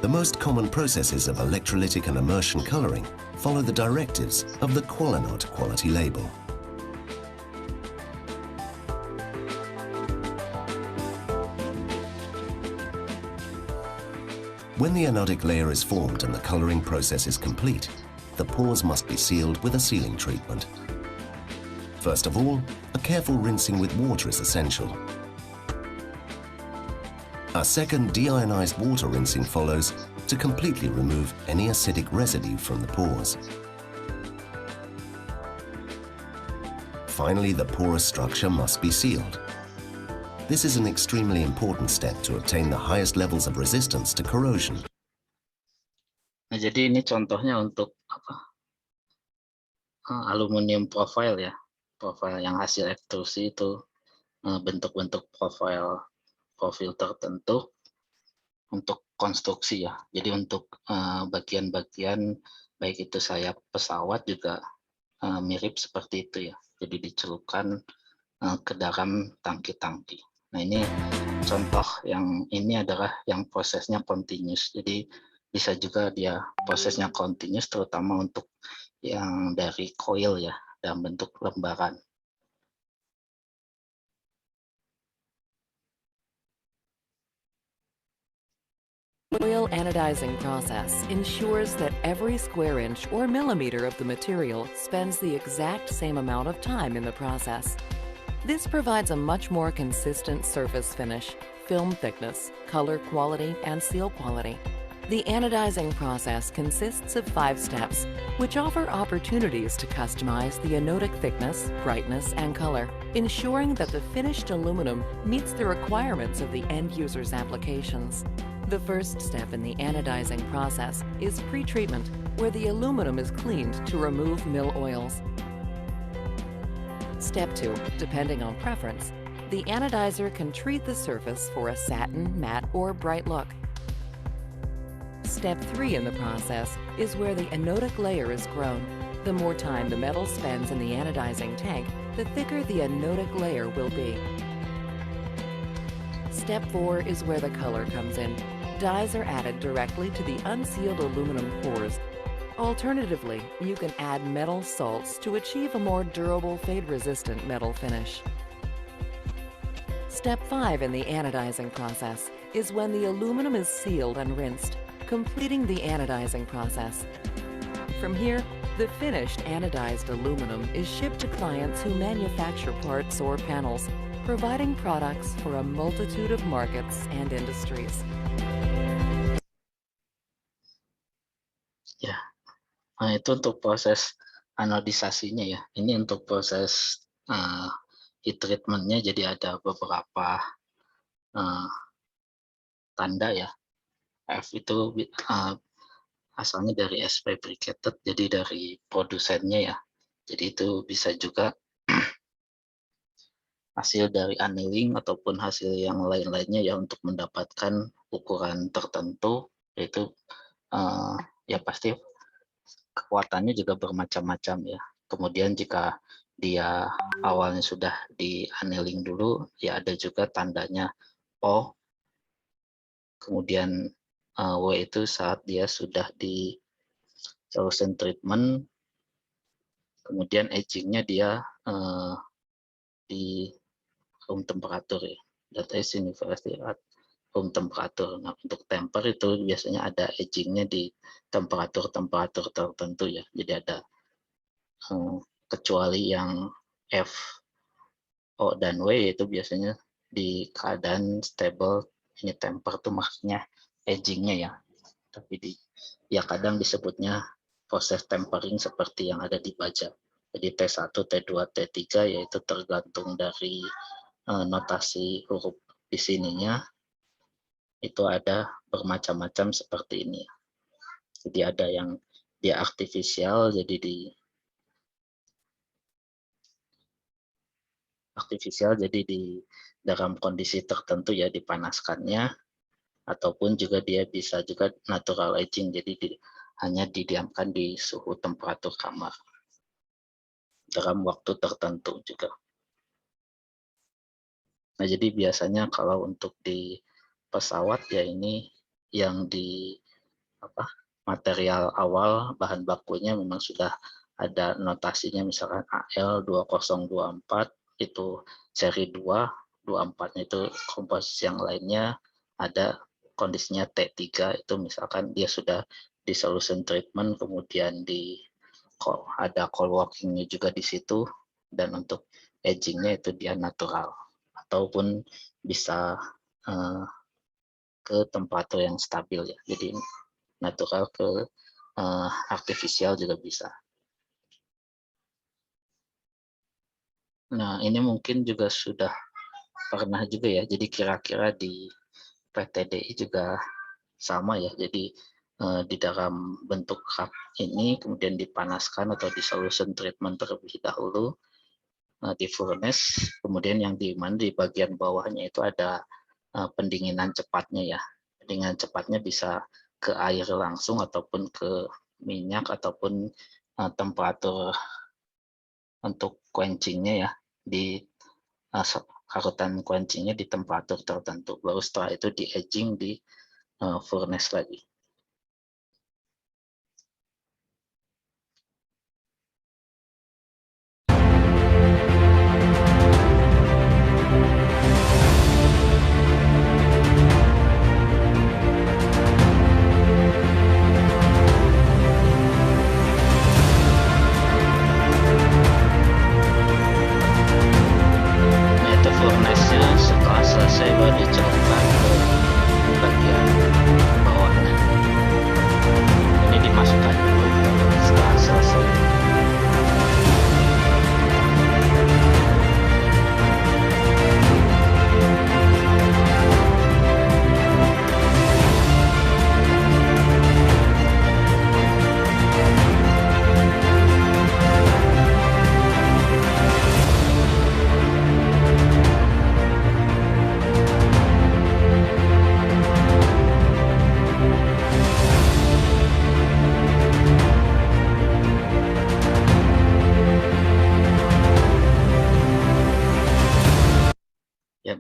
The most common processes of electrolytic and immersion coloring follow the directives of the Qualinod quality label. When the anodic layer is formed and the coloring process is complete, the pores must be sealed with a sealing treatment. First of all, a careful rinsing with water is essential. A second deionized water rinsing follows to completely remove any acidic residue from the pores. Finally, the porous structure must be sealed. This is an extremely important step to obtain the highest levels of resistance to corrosion. Nah, jadi ini contohnya untuk aluminium profile ya, profile yang hasil ekstrusi itu bentuk-bentuk profil tertentu untuk konstruksi ya. Jadi untuk bagian-bagian baik itu sayap pesawat juga mirip seperti itu ya. Jadi dicelupkan ke dalam tangki-tangki. Nah, ini contoh yang ini adalah yang prosesnya continuous. Jadi bisa juga dia prosesnya continuous terutama untuk yang dari coil ya, dalam bentuk lembaran. Oil anodizing process ensures that every square inch or millimeter of the material spends the exact same amount of time in the process. This provides a much more consistent surface finish, film thickness, color quality, and seal quality. The anodizing process consists of 5 steps, which offer opportunities to customize the anodic thickness, brightness, and color, ensuring that the finished aluminum meets the requirements of the end user's applications. The first step in the anodizing process is pretreatment, where the aluminum is cleaned to remove mill oils. Step 2, depending on preference, the anodizer can treat the surface for a satin, matte, or bright look. Step 3 in the process is where the anodic layer is grown. The more time the metal spends in the anodizing tank, the thicker the anodic layer will be. Step 4 is where the color comes in. Dyes are added directly to the unsealed aluminum pores. Alternatively, you can add metal salts to achieve a more durable, fade-resistant metal finish. Step 5 in the anodizing process is when the aluminum is sealed and rinsed, completing the anodizing process. From here, the finished anodized aluminum is shipped to clients who manufacture parts or panels, providing products for a multitude of markets and industries. Ya, nah, itu untuk proses anodisasinya ya. Ini untuk proses heat treatment-nya, jadi ada beberapa tanda ya. F itu asalnya dari as fabricated, jadi dari produsennya ya. Jadi itu bisa juga hasil dari annealing ataupun hasil yang lain-lainnya ya, untuk mendapatkan ukuran tertentu, yaitu ya pasti kekuatannya juga bermacam-macam ya. Kemudian jika dia awalnya sudah di annealing dulu, ya ada juga tandanya O. Kemudian W itu saat dia sudah di solution treatment. Kemudian agingnya dia di room temperatur ya. That is universally at room temperatur. Nah, untuk temper itu biasanya ada agingnya di temperatur-temperatur tertentu ya. Jadi ada kecuali yang F, O, dan W itu biasanya di keadaan stable. Ini temper tuh maksudnya agingnya ya. Tapi ya kadang disebutnya proses tempering seperti yang ada di baja. Jadi T1, T2, T3 yaitu tergantung dari notasi huruf di sininya. Itu ada bermacam-macam seperti ini. Jadi ada yang dia artifisial, jadi di dalam kondisi tertentu ya dipanaskannya, ataupun juga dia bisa juga natural aging, jadi hanya didiamkan di suhu temperatur kamar dalam waktu tertentu juga. Nah, jadi biasanya kalau untuk di pesawat ya ini yang di material awal bahan bakunya memang sudah ada notasinya, misalkan AL2024 itu seri 2, 24-nya itu komposisi yang lainnya ada kondisinya T3, itu misalkan dia sudah di solution treatment, kemudian ada cold working-nya juga di situ, dan untuk aging-nya itu dia natural, ataupun bisa ke temperatur yang stabil ya, jadi natural ke artificial juga bisa. Nah, ini mungkin juga sudah pernah juga ya, jadi kira-kira di PTDI juga sama ya, jadi di dalam bentuk cup ini kemudian dipanaskan atau di solution treatment terlebih dahulu, di furnace, kemudian yang di bagian bawahnya itu ada pendinginan cepatnya ya. Pendinginan cepatnya bisa ke air langsung ataupun ke minyak ataupun temperatur untuk quenching-nya ya, di karutan quenching-nya di temperatur tertentu. Baru setelah itu di aging di furnace lagi. Furnace-nya setelah selesai baru dicelupkan ke bagian bawahnya.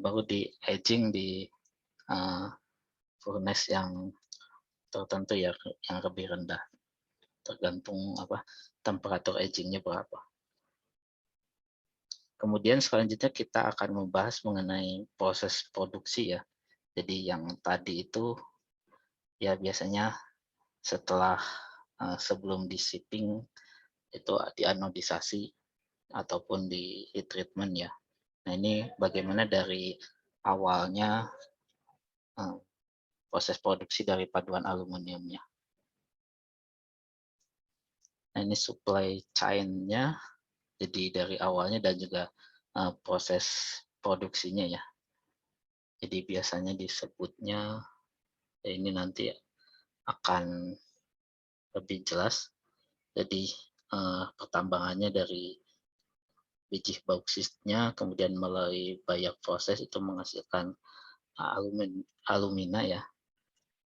baru di aging di furnace yang tertentu ya, yang lebih rendah, tergantung temperatur agingnya berapa. Kemudian selanjutnya kita akan membahas mengenai proses produksi ya. Jadi yang tadi itu ya biasanya setelah sebelum di shipping itu dianodisasi ataupun di heat treatment ya. Nah ini bagaimana dari awalnya proses produksi dari paduan aluminiumnya. Nah ini supply chain-nya, jadi dari awalnya dan juga proses produksinya ya. Jadi biasanya disebutnya ini nanti akan lebih jelas. Jadi pertambangannya dari biji bauksitnya, kemudian melalui banyak proses itu menghasilkan alumina ya.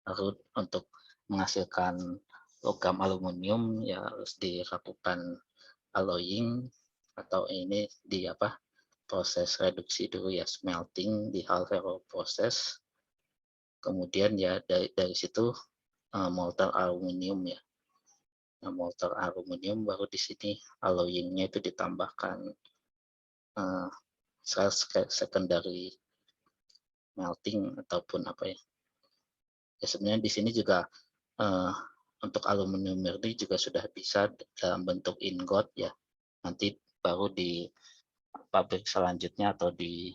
Lalu untuk menghasilkan logam aluminium ya harus dilakukan alloying atau ini di proses reduksi dulu ya, smelting di hal proses. Kemudian ya dari situ molten aluminium ya. Nah, molten aluminium baru di sini alloyingnya itu ditambahkan secondary melting ataupun apa ya. Ya sebenarnya di sini juga untuk aluminium murni juga sudah bisa dalam bentuk ingot ya. Nanti baru di pabrik selanjutnya atau di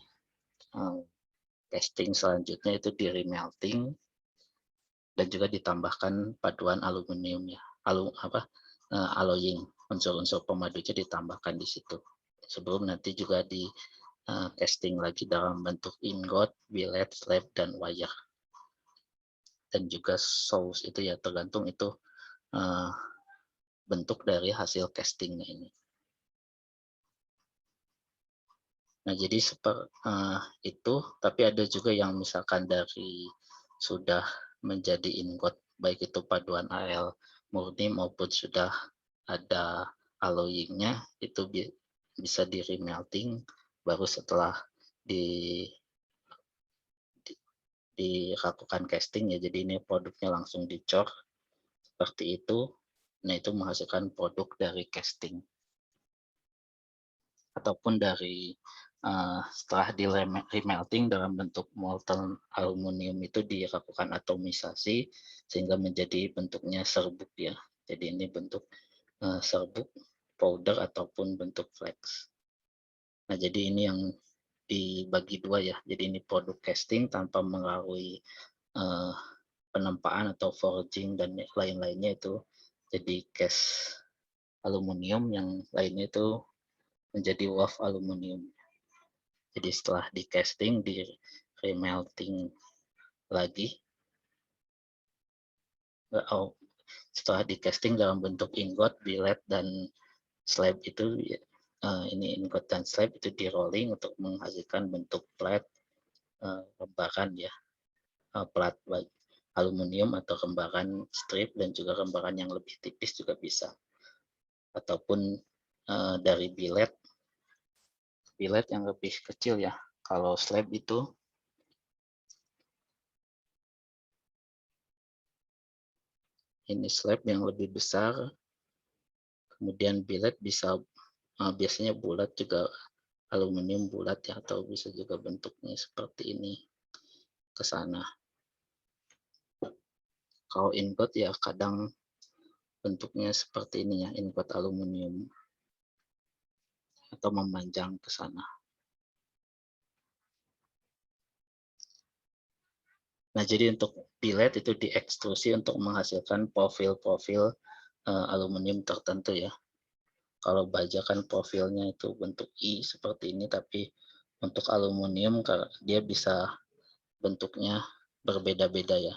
casting selanjutnya itu di remelting dan juga ditambahkan paduan aluminium ya, alloying, unsur-unsur pemadunya ditambahkan di situ. Sebelum nanti juga di casting lagi dalam bentuk ingot, billet, slab, dan wire. Dan juga sauce itu ya tergantung itu bentuk dari hasil castingnya ini. Nah jadi seperti itu, tapi ada juga yang misalkan dari sudah menjadi ingot, baik itu paduan AL murni maupun sudah ada alloyingnya, itu bisa di remelting, baru setelah dilakukan casting ya, jadi ini produknya langsung dicor seperti itu. Nah itu menghasilkan produk dari casting ataupun dari setelah di remelting dalam bentuk molten aluminium itu dilakukan atomisasi sehingga menjadi bentuknya serbuk ya. Jadi ini bentuk serbuk, powder ataupun bentuk flakes. Nah jadi ini yang dibagi dua ya. Jadi ini produk casting tanpa melalui penempaan atau forging dan lain-lainnya itu jadi cast aluminium, yang lainnya itu menjadi wave aluminium. Jadi setelah di casting, di remelting lagi, setelah di casting dalam bentuk ingot, billet, dan slab itu ini ingot dan slab itu di rolling untuk menghasilkan bentuk plat, rembaran ya, plat aluminium atau rembaran strip, dan juga rembaran yang lebih tipis juga bisa. Ataupun dari billet yang lebih kecil ya. Kalau slab itu ini slab yang lebih besar. Kemudian billet bisa biasanya bulat juga, aluminium bulat ya, atau bisa juga bentuknya seperti ini ke sana. Kalau ingot ya kadang bentuknya seperti ini ya, ingot aluminium atau memanjang ke sana. Nah, jadi untuk billet itu diekstrusi untuk menghasilkan profil-profil aluminium tertentu ya. Kalau baja kan profilnya itu bentuk I seperti ini, tapi untuk aluminium dia bisa bentuknya berbeda-beda ya.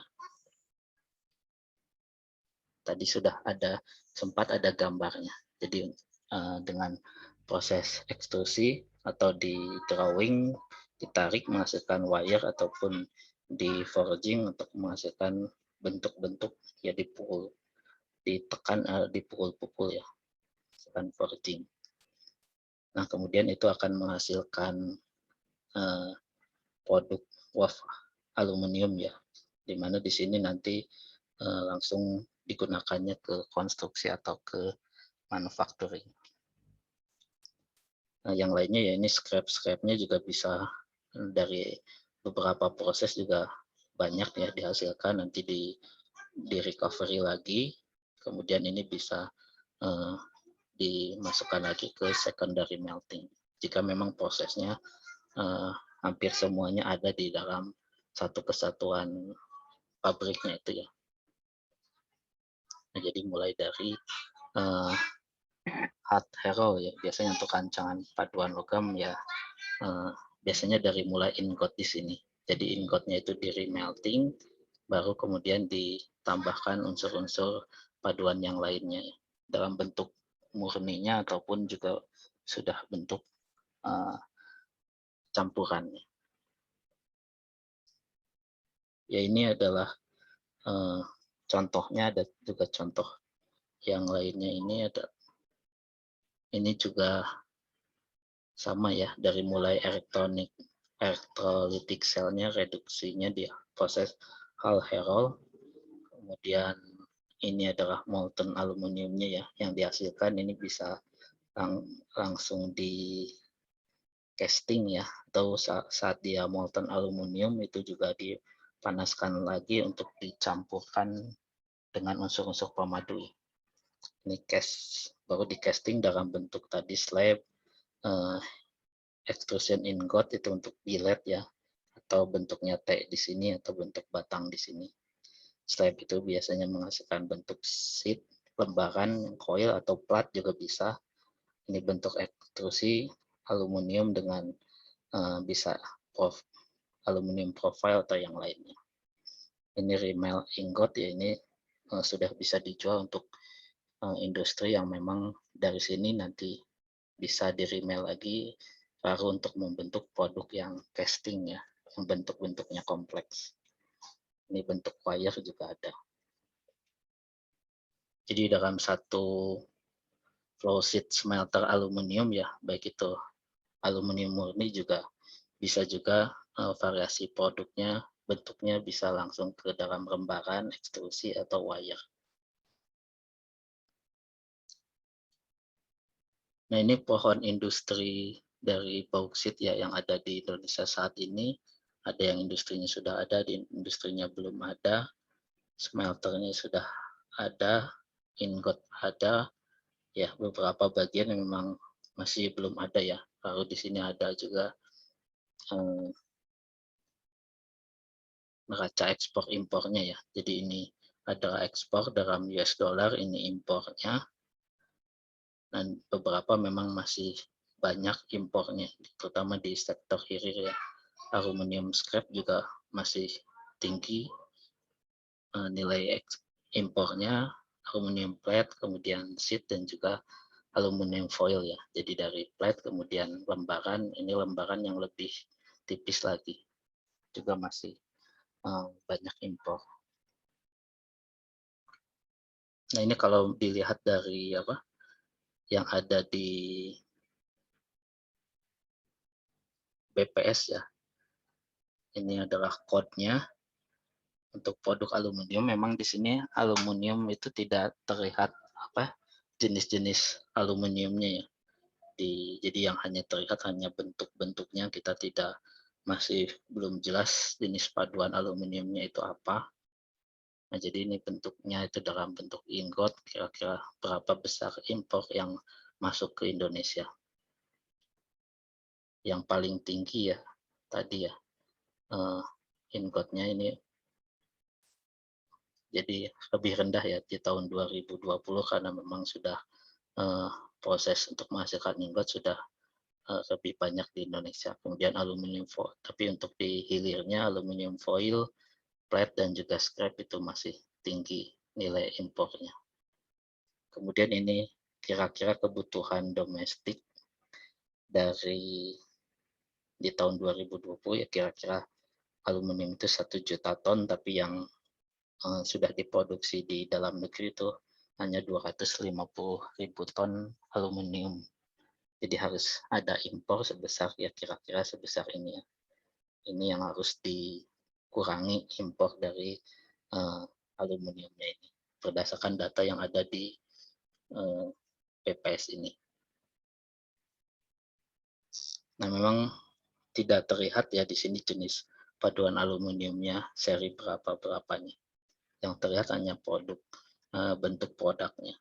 Tadi sempat ada gambarnya. Jadi dengan proses ekstrusi atau di drawing, ditarik menghasilkan wire ataupun di forging untuk menghasilkan bentuk-bentuk ya, dipukul, ditekan, dipukul-pukul ya, menghasilkan forging. Nah kemudian itu akan menghasilkan produk WAF aluminium ya, di mana di sini nanti langsung digunakannya ke konstruksi atau ke manufacturing. Nah, yang lainnya ya ini scrap-scrapnya juga bisa dari beberapa proses juga banyak ya dihasilkan, nanti di recovery lagi, kemudian ini bisa dimasukkan lagi ke secondary melting jika memang prosesnya hampir semuanya ada di dalam satu kesatuan pabriknya itu ya. Nah, jadi mulai dari hard hero ya, biasanya untuk rancangan paduan logam ya, biasanya dari mulai ingot di sini. Jadi ingotnya itu di remelting, baru kemudian ditambahkan unsur-unsur paduan yang lainnya ya, dalam bentuk murninya ataupun juga sudah bentuk campurannya. Ya ini adalah contohnya, ada juga contoh yang lainnya. Ini juga sama ya, dari mulai electrolytic cell-nya, reduksinya di proses Hall Heroult, kemudian ini adalah molten aluminiumnya ya, yang dihasilkan ini bisa langsung di casting ya, atau saat dia molten aluminium itu juga dipanaskan lagi untuk dicampurkan dengan unsur-unsur pemadu. Ini baru di casting dalam bentuk tadi slab, extrusion ingot itu untuk billet ya, atau bentuknya T di sini atau bentuk batang di sini. Slab itu biasanya menghasilkan bentuk sheet, lembaran, coil atau plat juga bisa. Ini bentuk ekstrusi aluminium dengan bisa aluminium profile atau yang lainnya. Ini remelt ingot ya, ini sudah bisa dijual untuk industri yang memang dari sini nanti bisa di-remelt lagi baru untuk membentuk produk yang casting ya, yang bentuk-bentuknya kompleks. Ini bentuk wire juga ada. Jadi dalam satu flow sheet smelter aluminium ya, baik itu aluminium murni juga bisa juga variasi produknya, bentuknya bisa langsung ke dalam rembaran, ekstrusi atau wire. Nah, ini pohon industri dari bauksit ya yang ada di Indonesia saat ini. Ada yang industrinya sudah ada, di industrinya belum ada, smelternya sudah ada, ingot ada, ya beberapa bagian yang memang masih belum ada ya. Lalu di sini ada juga neraca ekspor impornya ya. Jadi ini adalah ekspor dalam US dollar, ini impornya. Dan beberapa memang masih banyak impornya, terutama di sektor hilir ya. Aluminium scrap juga masih tinggi nilai impornya, aluminium plate, kemudian sheet, dan juga aluminium foil ya. Jadi dari plate kemudian lembaran, ini lembaran yang lebih tipis lagi, juga masih banyak impor. Nah ini kalau dilihat dari apa yang ada di BPS ya, ini adalah kodenya untuk produk aluminium. Memang di sini aluminium itu tidak terlihat apa jenis-jenis aluminiumnya ya. Jadi yang hanya terlihat hanya bentuk-bentuknya, kita masih belum jelas jenis paduan aluminiumnya itu apa. Nah, jadi ini bentuknya itu dalam bentuk ingot, kira-kira berapa besar impor yang masuk ke Indonesia. Yang paling tinggi ya tadi ya, ingotnya ini jadi lebih rendah ya di tahun 2020 karena memang sudah proses untuk menghasilkan ingot sudah lebih banyak di Indonesia. Kemudian aluminium foil, tapi untuk di hilirnya aluminium foil, plate dan juga scrap itu masih tinggi nilai impornya. Kemudian ini kira-kira kebutuhan domestik dari di tahun 2020 ya, kira-kira aluminium itu 1 juta ton, tapi yang sudah diproduksi di dalam negeri itu hanya 250.000 ton aluminium. Jadi harus ada impor sebesar ya kira-kira sebesar ini ya. Ini yang harus dikurangi impor dari aluminiumnya ini berdasarkan data yang ada di PPS ini. Nah, memang tidak terlihat ya di sini jenis paduan aluminiumnya seri berapanya. Yang terlihat hanya bentuk produknya.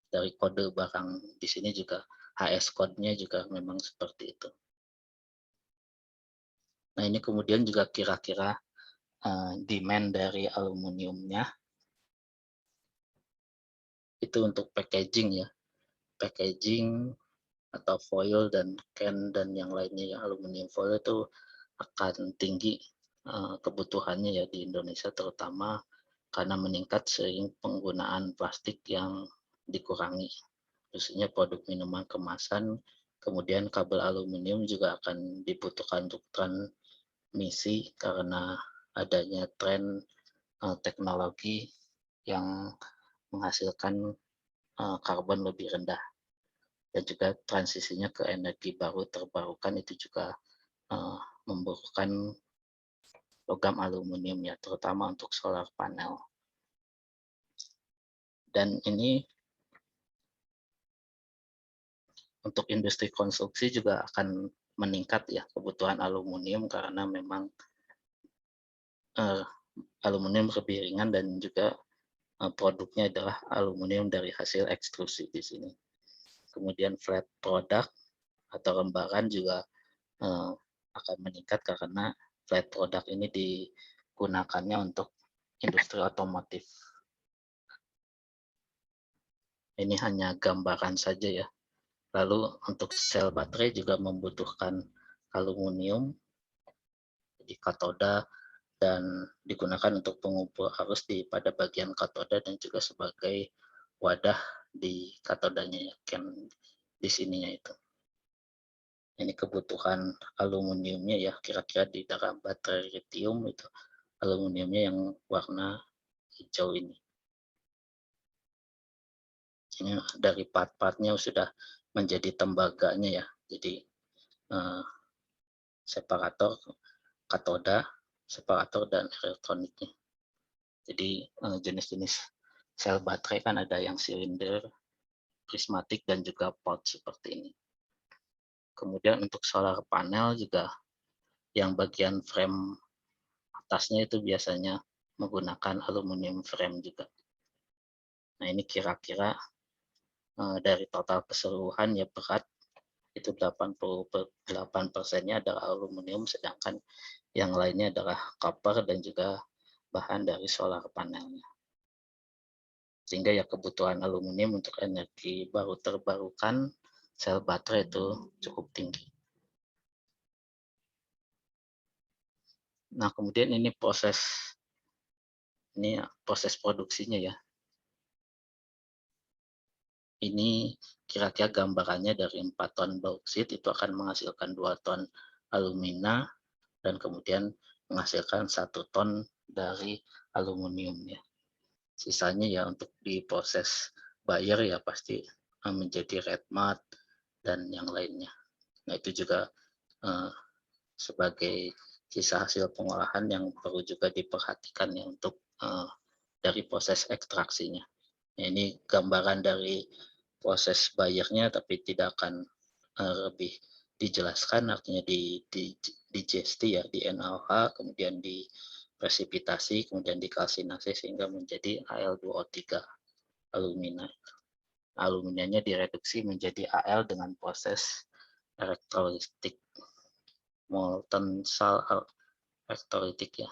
Dari kode barang di sini juga HS code-nya juga memang seperti itu. Nah, ini kemudian juga kira-kira demand dari aluminiumnya itu untuk packaging ya, packaging atau foil dan can dan yang lainnya, yang aluminium foil itu akan tinggi kebutuhannya ya di Indonesia, terutama karena meningkat seiring penggunaan plastik yang dikurangi, khususnya produk minuman kemasan. Kemudian kabel aluminium juga akan dibutuhkan untuk transmisi karena adanya tren teknologi yang menghasilkan karbon lebih rendah, dan juga transisinya ke energi baru terbarukan itu juga membutuhkan logam aluminium ya, terutama untuk solar panel. Dan ini untuk industri konstruksi juga akan meningkat ya kebutuhan aluminium, karena memang aluminium lebih ringan dan juga produknya adalah aluminium dari hasil ekstrusi di sini. Kemudian flat product atau lembaran juga akan meningkat karena flat product ini digunakannya untuk industri otomotif. Ini hanya gambaran saja ya. Lalu untuk sel baterai juga membutuhkan aluminium di katoda dan digunakan untuk pengumpul arus pada bagian katoda dan juga sebagai wadah di katodanya ya, yang di sininya itu. Ini kebutuhan aluminiumnya ya, kira-kira di dalam baterai lithium itu aluminiumnya yang warna hijau ini. Ini dari part-partnya sudah menjadi tembaganya ya, jadi separator, katoda, separator, dan elektroniknya. Jadi jenis-jenis sel baterai kan ada yang silinder, prismatik, dan juga pot seperti ini. Kemudian untuk solar panel juga yang bagian frame atasnya itu biasanya menggunakan aluminium frame juga. Nah, ini kira-kira dari total keseluruhan ya berat itu 88%-nya adalah aluminium, sedangkan yang lainnya adalah copper dan juga bahan dari solar panelnya. Sehingga ya kebutuhan aluminium untuk energi baru terbarukan sel baterai itu cukup tinggi. Nah, kemudian ini proses produksinya ya. Ini kira-kira gambarannya dari 4 ton bauksit itu akan menghasilkan 2 ton alumina dan kemudian menghasilkan 1 ton dari aluminium ya. Sisanya ya untuk diproses buyer ya pasti menjadi red mud dan yang lainnya. Nah, itu juga sebagai sisa hasil pengolahan yang perlu juga diperhatikan ya untuk dari proses ekstraksinya. Nah, ini gambaran dari proses bayarnya, tapi tidak akan lebih dijelaskan, artinya di GST ya, di NaOH, kemudian di presipitasi, kemudian dikalsinasi sehingga menjadi Al2O3 alumina. Aluminanya direduksi menjadi Al dengan proses elektrolitik, molten salt elektrolitik ya.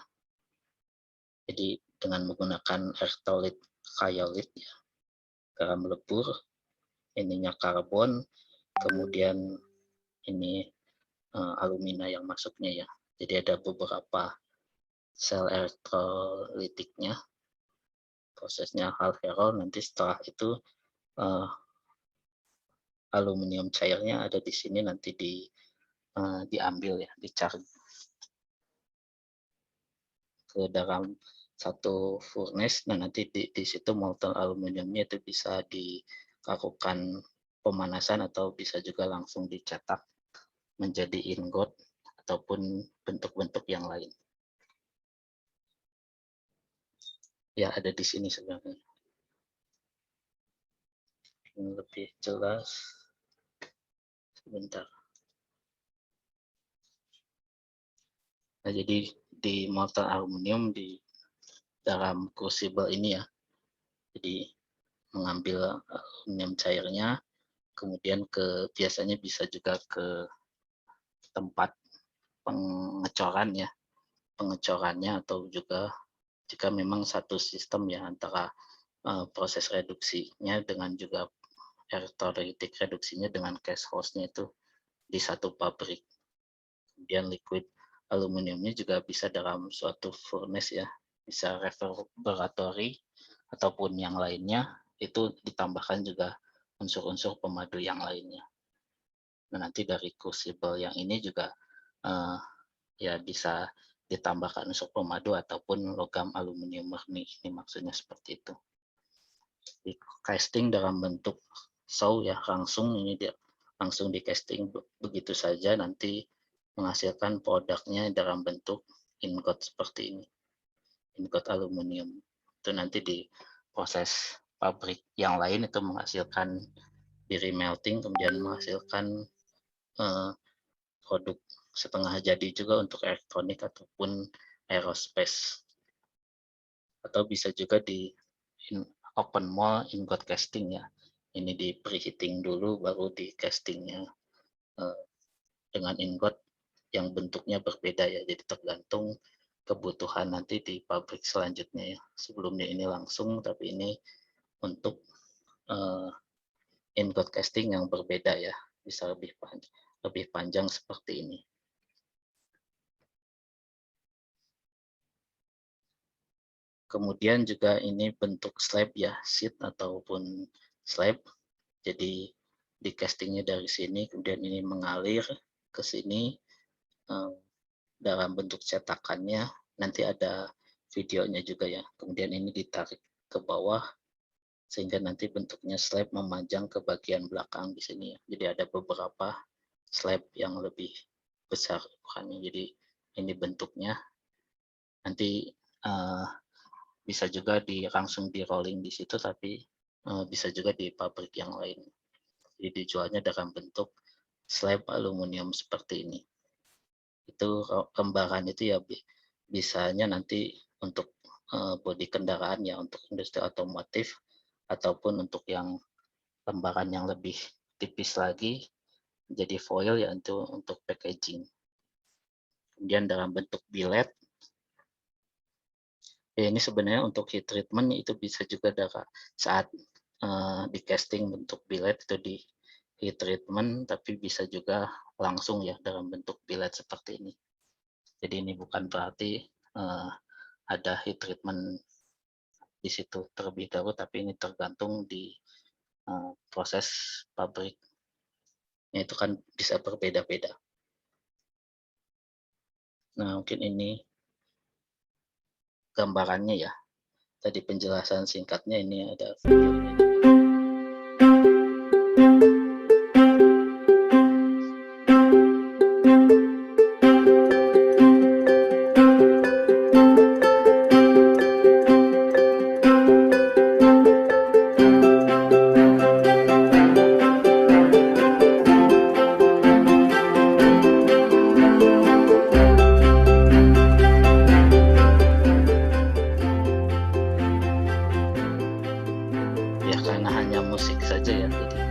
Jadi dengan menggunakan elektrolit kaolit ya, garam lebur, ininya karbon, kemudian ini alumina yang masuknya ya. Jadi ada beberapa sel elektrolitiknya, prosesnya hal herol, nanti setelah itu aluminium cairnya ada di sini, nanti diambil ya, dicari ke dalam satu furnace. Nah, nanti di situ molten aluminiumnya itu bisa dilakukan pemanasan atau bisa juga langsung dicetak menjadi ingot ataupun bentuk-bentuk yang lain. Ya, ada di sini sebenarnya. Ini lebih jelas. Sebentar. Nah, jadi di molten aluminium di dalam crucible ini ya, jadi mengambil aluminium cairnya, kemudian biasanya bisa juga ke tempat pengecorannya atau juga jika memang satu sistem ya antara proses reduksinya dengan juga elektrolitik reduksinya dengan cast house-nya itu di satu pabrik. Kemudian liquid aluminiumnya juga bisa dalam suatu furnace ya, bisa reverberatory ataupun yang lainnya, itu ditambahkan juga unsur-unsur pemadu yang lainnya. Nah, nanti dari crucible yang ini juga ya bisa ditambahkan unsur pemadu ataupun logam aluminium murni. Ini maksudnya seperti itu. Di casting dalam bentuk saw ya, langsung ini dia langsung di casting begitu saja, nanti menghasilkan produknya dalam bentuk ingot seperti ini, ingot aluminium. Itu nanti di proses pabrik yang lain itu menghasilkan di remelting, kemudian menghasilkan produk setengah jadi juga untuk elektronik ataupun aerospace. Atau bisa juga di open mold ingot casting ya. Ini di preheating dulu baru di castingnya dengan ingot yang bentuknya berbeda ya. Jadi tergantung kebutuhan nanti di pabrik selanjutnya ya. Sebelumnya ini langsung, tapi ini untuk ingot casting yang berbeda ya. Bisa lebih panjang seperti ini. Kemudian juga ini bentuk slab ya, sheet ataupun slab. Jadi di castingnya dari sini, kemudian ini mengalir ke sini dalam bentuk cetakannya. Nanti ada videonya juga ya. Kemudian ini ditarik ke bawah sehingga nanti bentuknya slab memanjang ke bagian belakang di sini ya. Jadi ada beberapa slab yang lebih besar ukurannya. Jadi ini bentuknya. Nanti bisa juga langsung di rolling di situ, tapi bisa juga di pabrik yang lain. Jadi dijualnya dalam bentuk slab aluminium seperti ini. Itu lembaran itu ya bisanya nanti untuk bodi kendaraan ya, untuk industri otomotif ataupun untuk yang lembaran yang lebih tipis lagi jadi foil ya untuk packaging. Kemudian dalam bentuk billet. Ya, ini sebenarnya untuk heat treatment itu bisa juga saat di casting bentuk billet itu di heat treatment, tapi bisa juga langsung ya dalam bentuk billet seperti ini. Jadi ini bukan berarti ada heat treatment di situ terlebih dahulu, tapi ini tergantung di proses pabrik. Itu kan bisa berbeda-beda. Nah, mungkin ini gambarannya ya. Tadi penjelasan singkatnya, ini ada videonya. Ya karena hanya musik saja ya. Jadi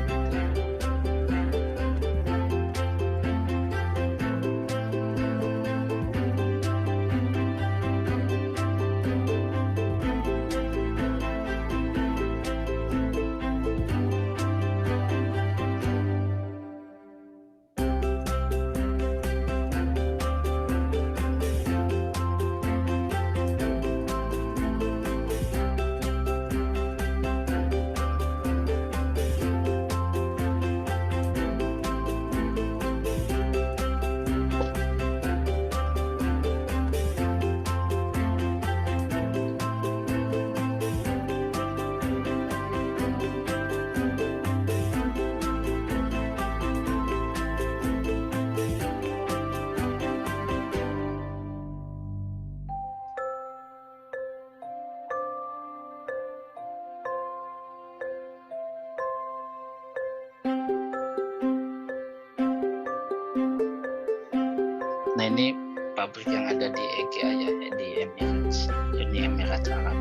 Nah, ini pabrik yang ada di EGA ya, di Emirates, Uni Emirat Arab.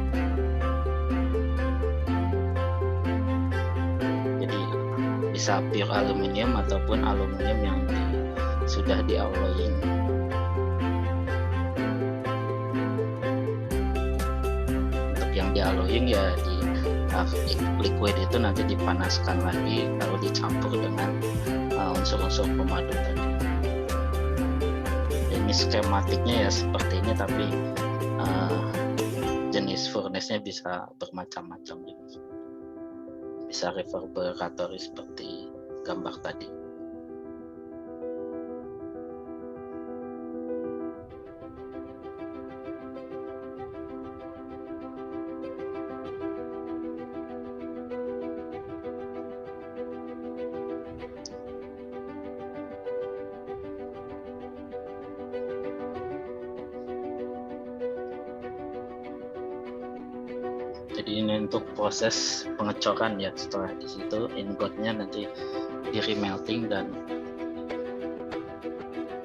Jadi bisa pure aluminium ataupun aluminium yang sudah di-alloying. Untuk yang di-alloying ya di liquid itu nanti dipanaskan lagi lalu dicampur dengan unsur-unsur pemadu tadi. Ini skematiknya ya seperti ini, tapi jenis furnace-nya bisa bermacam-macam, bisa reverberatory seperti gambar tadi. Jadi ini untuk proses pengecoran ya, setelah di situ ingotnya nanti di remelting, dan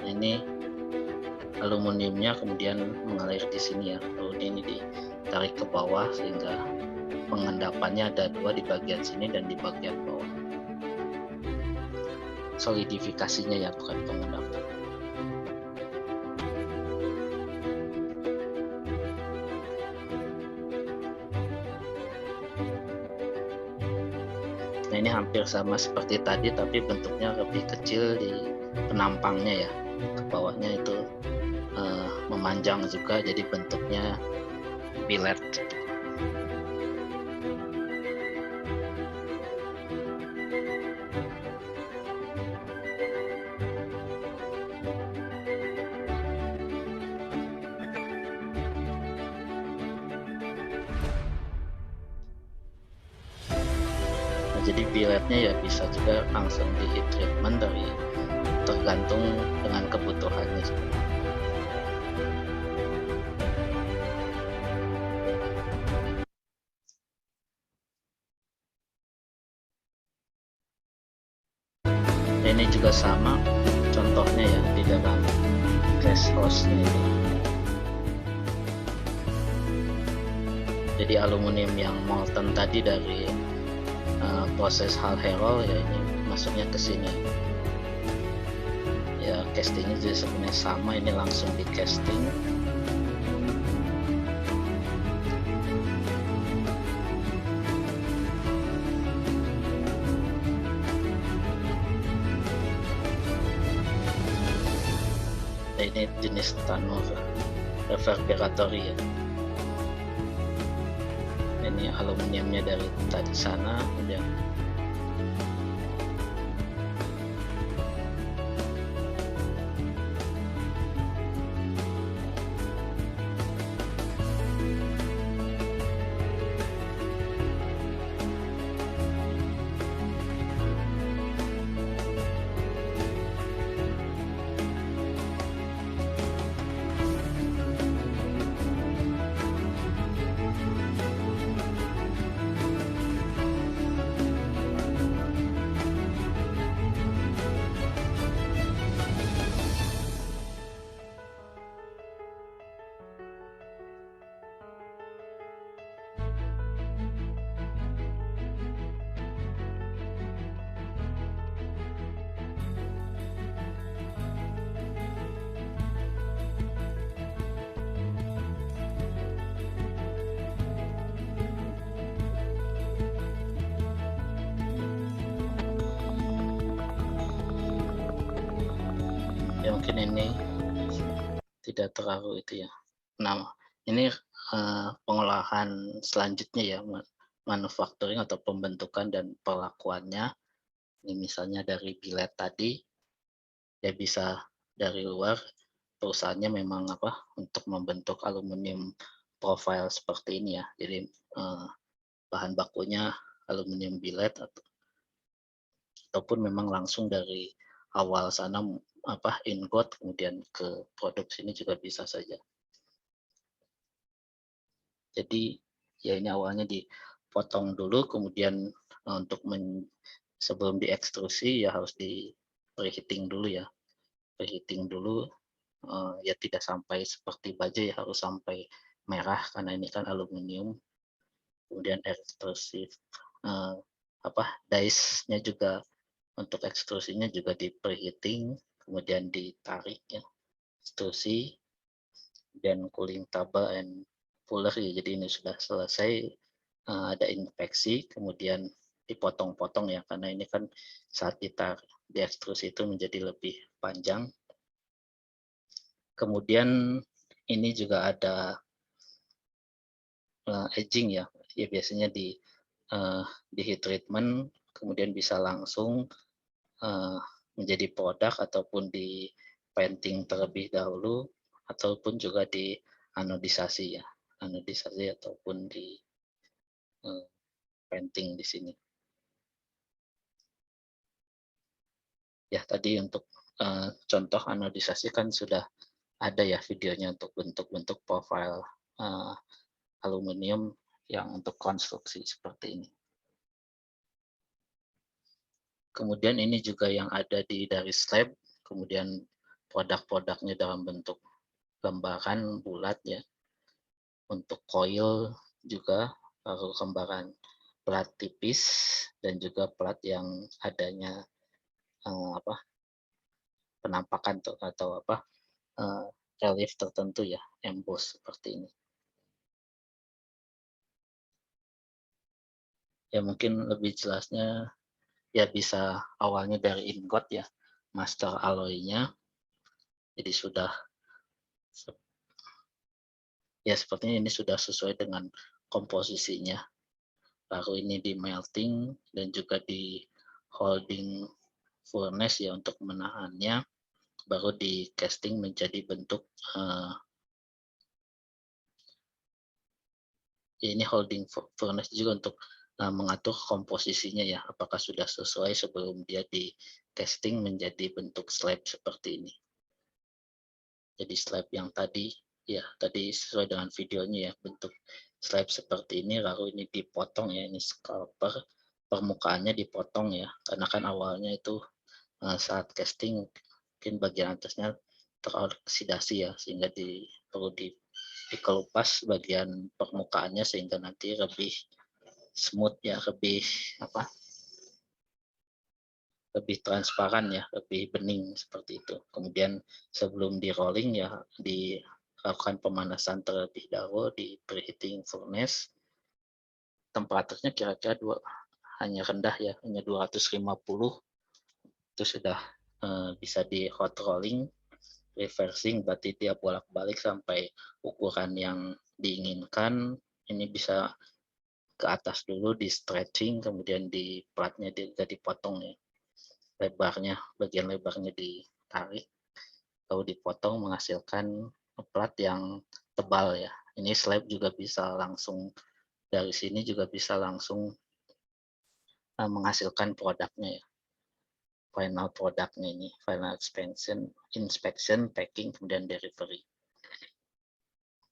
ini aluminiumnya kemudian mengalir di sini ya, lalu ini ditarik ke bawah sehingga pengendapannya ada dua, di bagian sini dan di bagian bawah. Solidifikasinya ya, bukan pengendapan. Nah, ini hampir sama seperti tadi, tapi bentuknya lebih kecil di penampangnya ya. Ke bawahnya itu memanjang juga, jadi bentuknya billet. Jadi billetnya ya bisa juga langsung di heat treatment, dari tergantung dengan kebutuhannya. Nah, ini juga sama contohnya ya di dalam cast house-nya ini. Jadi aluminium yang molten tadi dari proses Hall Heroult ya, ini masuknya ke sini ya. Castingnya jadi sebenarnya sama, ini langsung di casting. Nah, ini jenis tanur reverberatory ya. Ini aluminiumnya dari tadi sana, kemudian ya mungkin ini tidak terlalu itu ya. Nah, ini pengolahan selanjutnya ya, manufacturing atau pembentukan dan perlakuannya. Ini misalnya dari billet tadi, ya bisa dari luar perusahaannya memang untuk membentuk aluminium profile seperti ini ya. Jadi bahan bakunya aluminium billet ataupun memang langsung dari awal sana ingot kemudian ke produk sini juga bisa saja. Jadi ya ini awalnya dipotong dulu, kemudian untuk sebelum diekstrusi ya harus di preheating dulu ya. Preheating dulu ya tidak sampai seperti baja ya, harus sampai merah karena ini kan aluminium. Kemudian ekstrusif dice-nya juga, untuk ekstrusinya juga di preheating, kemudian ditarik ya, ekstrusi dan cooling table and puller ya. Jadi ini sudah selesai, ada infeksi, kemudian dipotong-potong ya, karena ini kan saat ditarik di ekstrusi itu menjadi lebih panjang. Kemudian ini juga ada aging ya, ya biasanya di heat treatment, kemudian bisa langsung menjadi produk ataupun di painting terlebih dahulu, ataupun juga di anodisasi ya, anodisasi ataupun di painting di sini. Ya tadi untuk contoh anodisasi kan sudah ada ya videonya untuk bentuk-bentuk profil aluminium yang untuk konstruksi seperti ini. Kemudian ini juga yang ada dari slab, kemudian produk-produknya dalam bentuk lembaran bulat ya. Untuk coil juga, lalu lembaran plat tipis, dan juga plat yang adanya penampakan atau relief tertentu ya, emboss seperti ini. Ya mungkin lebih jelasnya ya bisa awalnya dari ingot ya, master alloy-nya. Jadi sudah ya sepertinya ini sudah sesuai dengan komposisinya. Lalu ini di melting dan juga di holding furnace ya untuk menahannya, baru di casting menjadi bentuk ini holding furnace juga untuk mengatur komposisinya ya, apakah sudah sesuai sebelum dia di casting menjadi bentuk slab seperti ini. Jadi slab yang tadi ya, tadi sesuai dengan videonya ya, bentuk slab seperti ini, lalu ini dipotong ya, ini scalper, permukaannya dipotong ya, karena kan awalnya itu saat casting mungkin bagian atasnya teroksidasi ya, sehingga perlu dikelupas bagian permukaannya sehingga nanti lebih smooth ya, lebih transparan ya, lebih bening seperti itu. Kemudian sebelum di rolling ya dilakukan pemanasan terlebih dahulu di preheating furnace. Temperaturnya kira-kira hanya rendah ya, hanya 250. Itu sudah bisa di hot rolling, reversing berarti dia bolak-balik sampai ukuran yang diinginkan. Ini bisa ke atas dulu di stretching, kemudian di platnya juga dipotong ya, bagian lebarnya ditarik, lalu dipotong menghasilkan plat yang tebal ya. Ini slab juga bisa langsung dari sini juga bisa langsung menghasilkan produknya ya. Final produknya ini, final inspection, packing, kemudian delivery.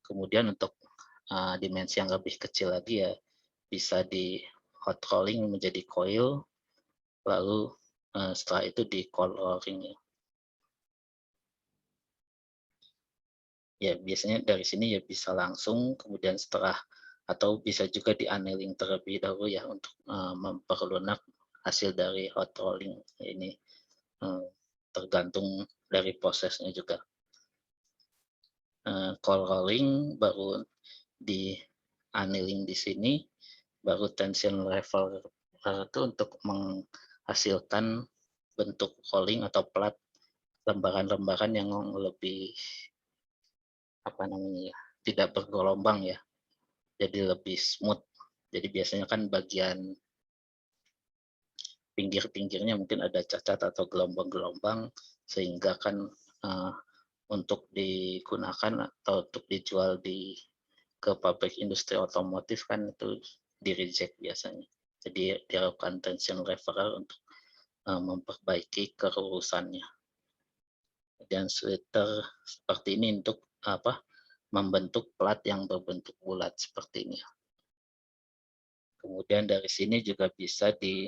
Kemudian untuk dimensi yang lebih kecil lagi ya, bisa di hot rolling menjadi coil, lalu setelah itu di cold rolling ya. Ya biasanya dari sini ya bisa langsung, kemudian setelah atau bisa juga di annealing terlebih dahulu ya untuk memperlunak hasil dari hot rolling ini, tergantung dari prosesnya juga. Cold rolling baru di annealing di sini, baru tension level itu untuk menghasilkan bentuk rolling atau plat lembaran-lembaran yang lebih tidak bergelombang ya, jadi lebih smooth. Jadi biasanya kan bagian pinggir-pinggirnya mungkin ada cacat atau gelombang-gelombang, sehingga kan untuk digunakan atau untuk dijual ke pabrik industri otomotif kan itu di reject biasanya. Jadi dilakukan tension referral untuk memperbaiki kerurusannya. Dan sweater seperti ini untuk membentuk plat yang berbentuk bulat seperti ini. Kemudian dari sini juga bisa di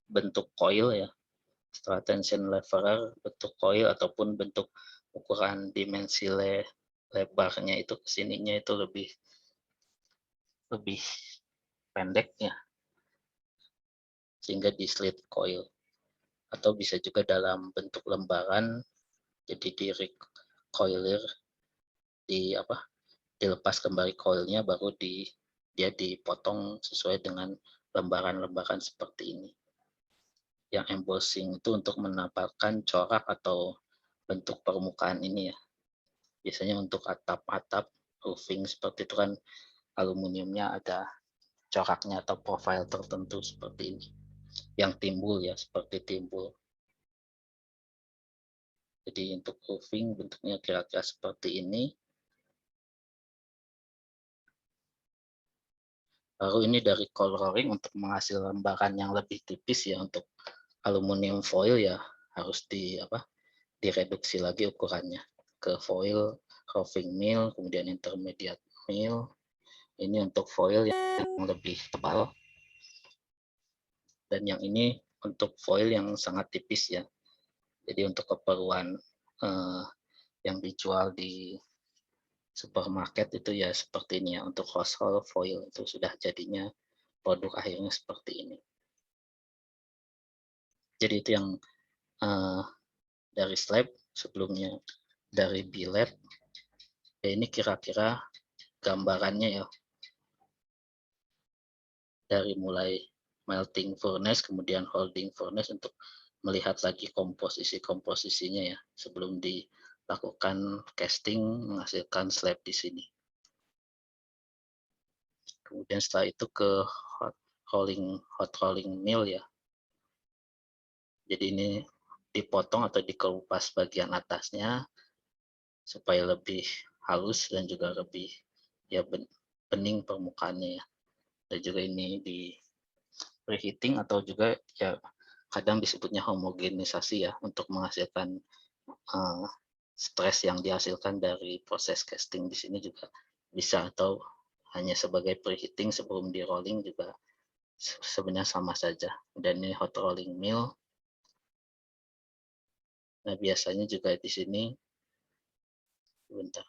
bentuk coil ya. Setelah tension leveler, bentuk coil ataupun bentuk ukuran dimensi lebarnya itu kesininya itu lebih pendek ya, sehingga di slit coil, atau bisa juga dalam bentuk lembaran, jadi di recoiler, dilepas kembali coilnya, baru dia dipotong sesuai dengan lembaran-lembaran seperti ini. Yang embossing itu untuk menampilkan corak atau bentuk permukaan ini ya. Biasanya untuk atap-atap roofing seperti itu kan aluminiumnya ada coraknya atau profil tertentu seperti ini yang timbul ya, seperti timbul. Jadi untuk roofing bentuknya kira-kira seperti ini. Baru ini dari cold rolling untuk menghasilkan lembaran yang lebih tipis ya. Untuk aluminium foil ya harus direduksi lagi ukurannya ke foil roofing mill, kemudian intermediate mill. Ini untuk foil yang lebih tebal, dan yang ini untuk foil yang sangat tipis ya. Jadi untuk keperluan yang dijual di supermarket itu ya seperti ini ya. Untuk household foil itu sudah jadinya produk akhirnya seperti ini. Jadi itu yang dari slab. Sebelumnya dari billet ya, ini kira-kira gambarannya ya, dari mulai melting furnace kemudian holding furnace, untuk melihat lagi komposisinya ya sebelum dilakukan casting menghasilkan slab di sini. Kemudian setelah itu ke hot rolling mill ya. Jadi ini dipotong atau dikelupas bagian atasnya supaya lebih halus dan juga lebih ya bening permukaannya ya. Dan juga ini di preheating atau juga ya kadang disebutnya homogenisasi ya, untuk menghasilkan stres yang dihasilkan dari proses casting di sini juga bisa, atau hanya sebagai preheating sebelum di rolling juga sebenarnya sama saja. Dan ini hot rolling mill. Nah, biasanya juga di sini bentar.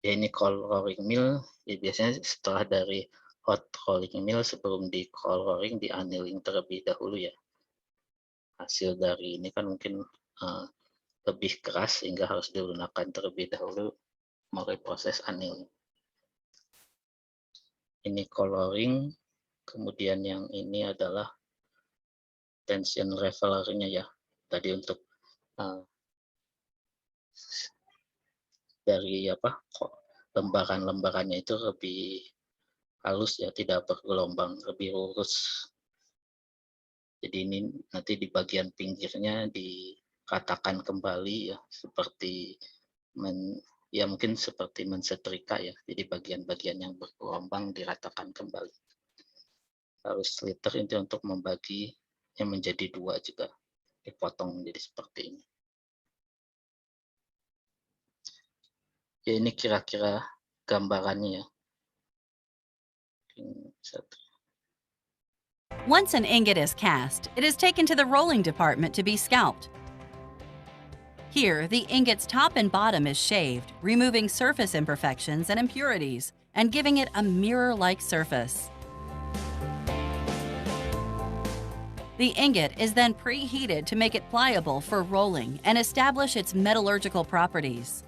Ya, ini cold rolling mill. Ya, biasanya setelah dari hot rolling mill, sebelum di cold rolling, di annealing terlebih dahulu ya. Hasil dari ini kan mungkin lebih keras sehingga harus dilunakan terlebih dahulu melalui proses annealing. Ini coloring, kemudian yang ini adalah tension levelernya ya. Tadi untuk dari lembaran-lembarannya itu lebih halus ya, tidak bergelombang, lebih lurus. Jadi ini nanti di bagian pinggirnya diratakan kembali ya, seperti mungkin seperti mensetrika ya. Jadi bagian-bagian yang bergelombang diratakan kembali. Harus sliter itu untuk membagi yang menjadi dua, juga dipotong menjadi seperti ini. Ya, ini kira-kira gambarannya ya. Once an ingot is cast, it is taken to the rolling department to be scalped. Here, the ingot's top and bottom is shaved, removing surface imperfections and impurities, and giving it a mirror-like surface. The ingot is then preheated to make it pliable for rolling and establish its metallurgical properties.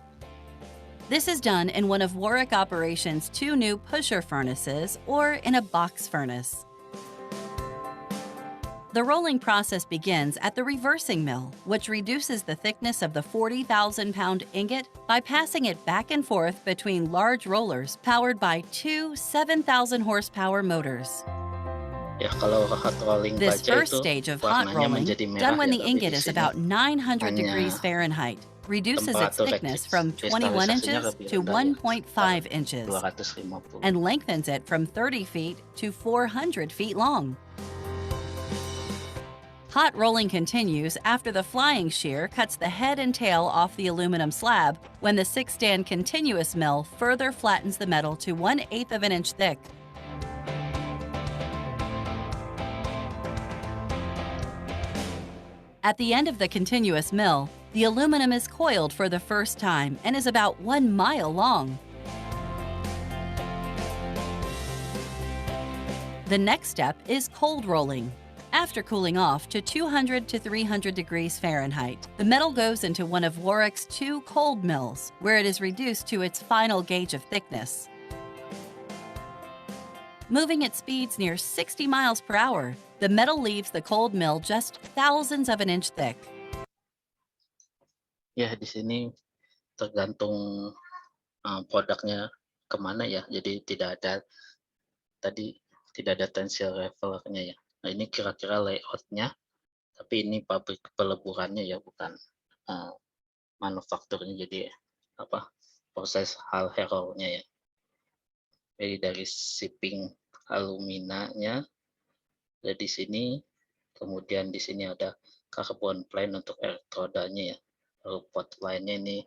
This is done in one of Warwick Operations' 2 new pusher furnaces or in a box furnace. The rolling process begins at the reversing mill, which reduces the thickness of the 40,000-pound ingot by passing it back and forth between large rollers powered by 2 7,000-horsepower motors. Ya, kalau hot rolling This baja first itu stage of hot warnanya rolling, menjadi merah done when ya, the tapi ingot di is sini about 900 hanya degrees Fahrenheit, reduces its temperatur thickness from 21 inches lebih to rendah ya, 1.5 inches 250. and lengthens it from 30 feet to 400 feet long. Hot rolling continues after the flying shear cuts the head and tail off the aluminum slab when the 6-stand continuous mill further flattens the metal to 1/8 of an inch thick. At the end of the continuous mill, the aluminum is coiled for the first time and is about 1 mile long. The next step is cold rolling. After cooling off to 200 to 300 degrees Fahrenheit, the metal goes into one of Warwick's 2 cold mills, where it is reduced to its final gauge of thickness. Moving at speeds near 60 miles per hour, the metal leaves the cold mill just thousandths of an inch thick. Ya, di sini tergantung produknya kemana ya. Jadi tidak ada tensile levelnya ya. Nah, ini kira-kira layoutnya, tapi ini pabrik peleburannya ya, bukan manufakturnya. Jadi proses hal hero-nya ya. Jadi dari shipping aluminanya ada di sini, kemudian di sini ada carbon plane untuk elektrodanya ya. Lalu pot lainnya ini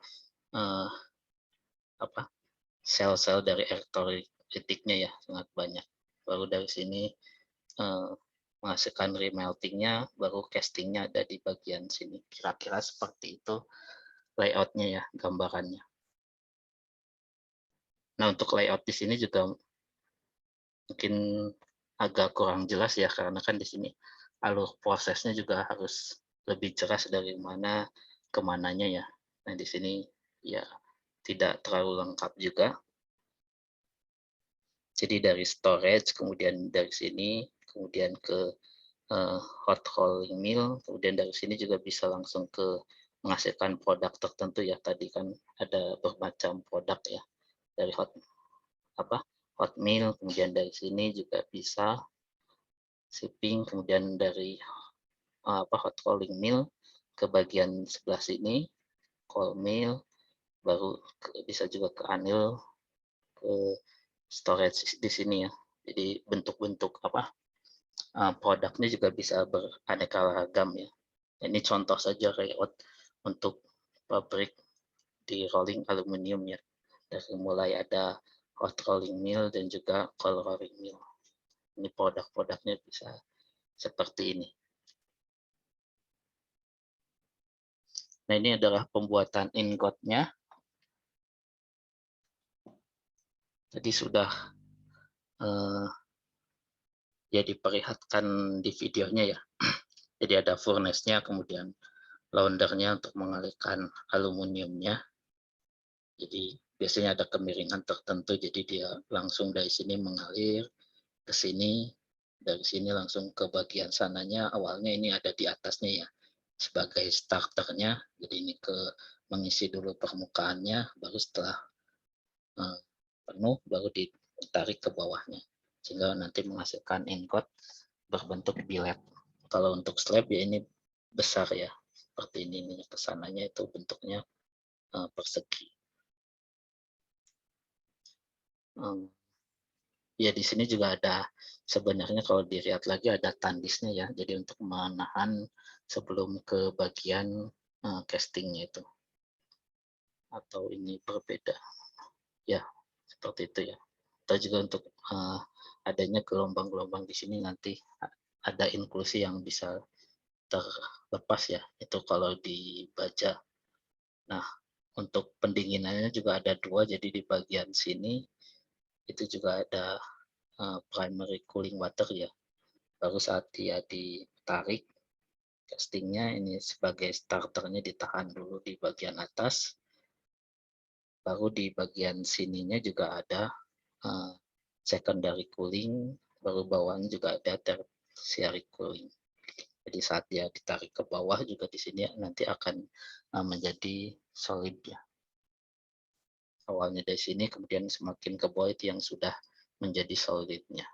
sel-sel dari elektrolitiknya ya, sangat banyak. Baru dari sini menghasilkan remeltingnya, baru castingnya ada di bagian sini. Kira-kira seperti itu layoutnya ya, gambarannya. Nah, untuk layout di sini juga mungkin agak kurang jelas ya, karena kan di sini alur prosesnya juga harus lebih jelas dari mana ke mananya ya. Nah, di sini ya tidak terlalu lengkap juga. Jadi dari storage, kemudian dari sini, kemudian ke hot rolling mill, kemudian dari sini juga bisa langsung ke menghasilkan produk tertentu ya. Tadi kan ada bermacam produk ya, dari hot mill, kemudian dari sini juga bisa shipping, kemudian dari hot rolling mill ke bagian sebelah sini, cold mill, baru bisa juga ke anneal, ke storage di sini ya. Jadi bentuk-bentuk produknya juga bisa beraneka ragam ya. Ini contoh saja layout untuk pabrik di rolling aluminium ya. Dari mulai ada hot rolling mill dan juga cold rolling mill. Ini produk-produknya bisa seperti ini. Nah, ini adalah pembuatan ingotnya. Tadi sudah ya diperlihatkan di videonya ya. Jadi ada furnace-nya, kemudian laundernya untuk mengalirkan aluminiumnya. Jadi biasanya ada kemiringan tertentu, jadi dia langsung dari sini mengalir ke sini, dari sini langsung ke bagian sananya. Awalnya ini ada di atasnya ya, sebagai starternya. Jadi ini mengisi dulu permukaannya, baru setelah penuh baru ditarik ke bawahnya, sehingga nanti menghasilkan ingot berbentuk billet. Kalau untuk slab ya ini besar ya, seperti ini kesananya itu bentuknya persegi. Ya di sini juga ada, sebenarnya kalau dilihat lagi ada tandisnya ya, jadi untuk menahan sebelum ke bagian castingnya itu. Atau ini berbeda ya, seperti itu ya. Atau juga untuk adanya gelombang-gelombang di sini nanti ada inklusi yang bisa terlepas ya, itu kalau di baja. Nah, untuk pendinginannya juga ada dua, jadi di bagian sini itu juga ada primary cooling water ya. Baru saat dia ditarik castingnya, ini sebagai starternya ditahan dulu di bagian atas. Baru di bagian sininya juga ada secondary cooling, baru bawahnya juga ada tertiary cooling. Jadi saat dia ditarik ke bawah juga di sini nanti akan menjadi solid ya. Awalnya dari sini, kemudian semakin ke bawah itu yang sudah menjadi solidnya.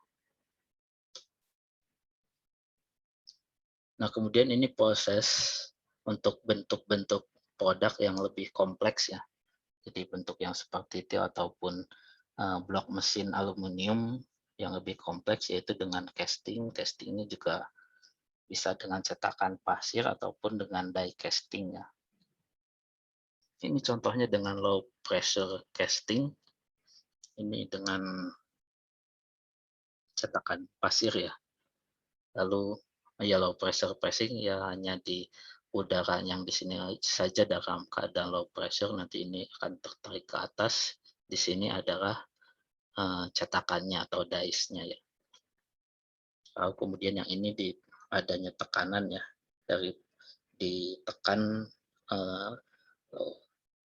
Nah, kemudian ini proses untuk bentuk-bentuk produk yang lebih kompleks ya. Jadi bentuk yang seperti itu ataupun blok mesin aluminium yang lebih kompleks, yaitu dengan casting. Castingnya juga bisa dengan cetakan pasir ataupun dengan die casting ya. Ini contohnya dengan low pressure casting. Ini dengan cetakan pasir ya. Lalu ya low pressure pressing ya hanya di udara yang di sini saja dalam keadaan low pressure, nanti ini akan tertarik ke atas. Di sini adalah cetakannya atau dice-nya ya. Lalu kemudian yang ini di adanya tekanan ya, dari ditekan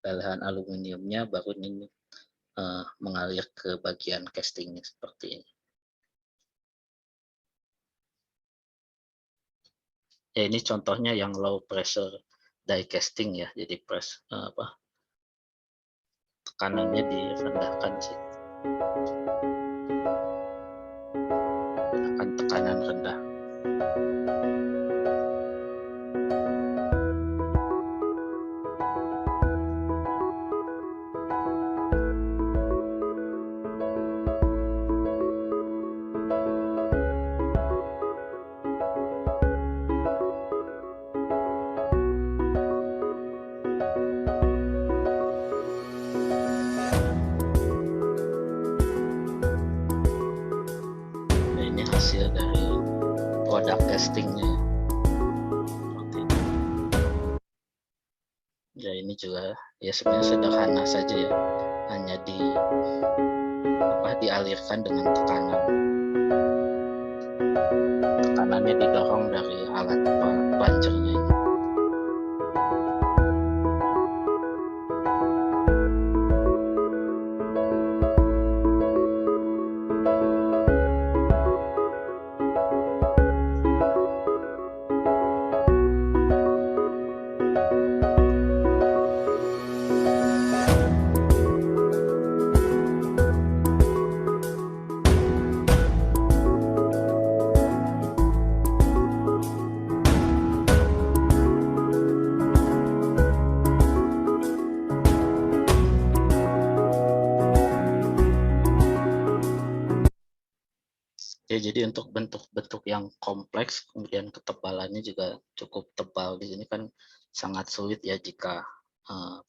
lelehan aluminiumnya, baru ini mengalir ke bagian castingnya seperti ini. Ya, ini contohnya yang low pressure die casting ya, jadi tekanannya direndahkan sih, akan tekanan rendah. Hasil dari produk castingnya seperti ini. Ya, ini juga ya sebenarnya sederhana saja ya, hanya dialirkan dengan tekanannya didorong dari alat plunger-nya ini. Ya, jadi untuk bentuk-bentuk yang kompleks, kemudian ketebalannya juga cukup tebal. Di sini kan sangat sulit ya jika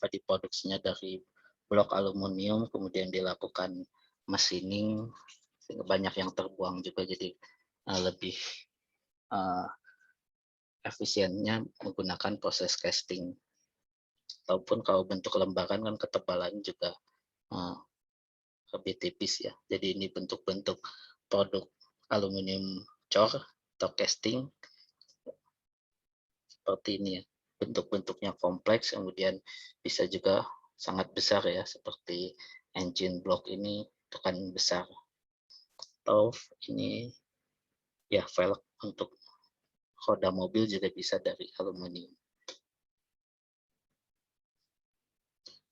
diproduksinya dari blok aluminium, kemudian dilakukan machining, sehingga banyak yang terbuang juga. Jadi lebih efisiennya menggunakan proses casting. Ataupun kalau bentuk lembaran kan ketebalannya juga lebih tipis ya. Jadi ini bentuk-bentuk produk aluminium core atau casting seperti ini ya, bentuk-bentuknya kompleks, kemudian bisa juga sangat besar ya, seperti engine block ini itu kan besar, atau ini ya velg untuk roda mobil juga bisa dari aluminium.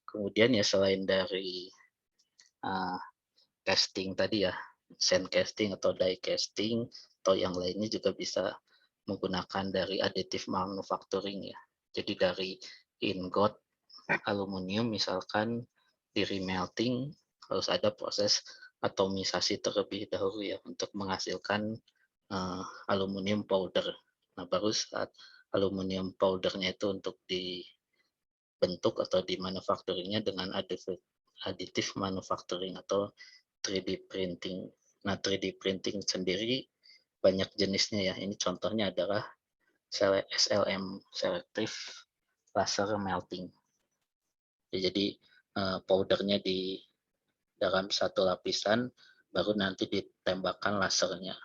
Kemudian ya selain dari casting tadi ya, sand casting atau die casting atau yang lainnya juga bisa menggunakan dari additive manufacturing ya. Jadi dari ingot aluminium misalkan di remelting harus ada proses atomisasi terlebih dahulu ya untuk menghasilkan aluminium powder. Nah, baru saat aluminium powdernya itu untuk dibentuk atau di manufacturingnya dengan additive manufacturing atau 3D printing. Nah, 3D printing sendiri banyak jenisnya ya. Ini contohnya adalah SLM, Selective Laser Melting. Jadi powdernya di dalam satu lapisan, baru nanti ditembakkan lasernya,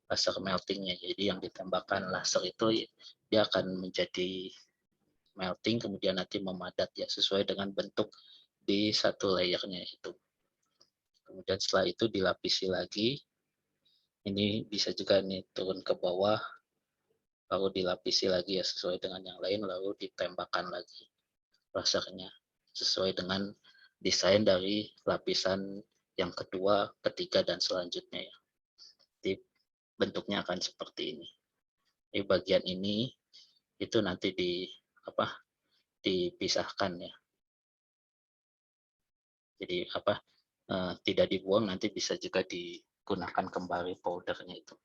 laser meltingnya. Jadi yang ditembakkan laser itu dia akan menjadi melting, kemudian nanti memadat ya sesuai dengan bentuk di satu layernya itu. Kemudian setelah itu dilapisi lagi. Ini bisa juga nih turun ke bawah, lalu dilapisi lagi ya sesuai dengan yang lain, lalu ditembakkan lagi lasernya sesuai dengan desain dari lapisan yang kedua, ketiga, dan selanjutnya ya. Jadi bentuknya akan seperti ini. Di bagian ini itu nanti dipisahkan ya. Jadi tidak dibuang, nanti bisa juga digunakan kembali powdernya itu.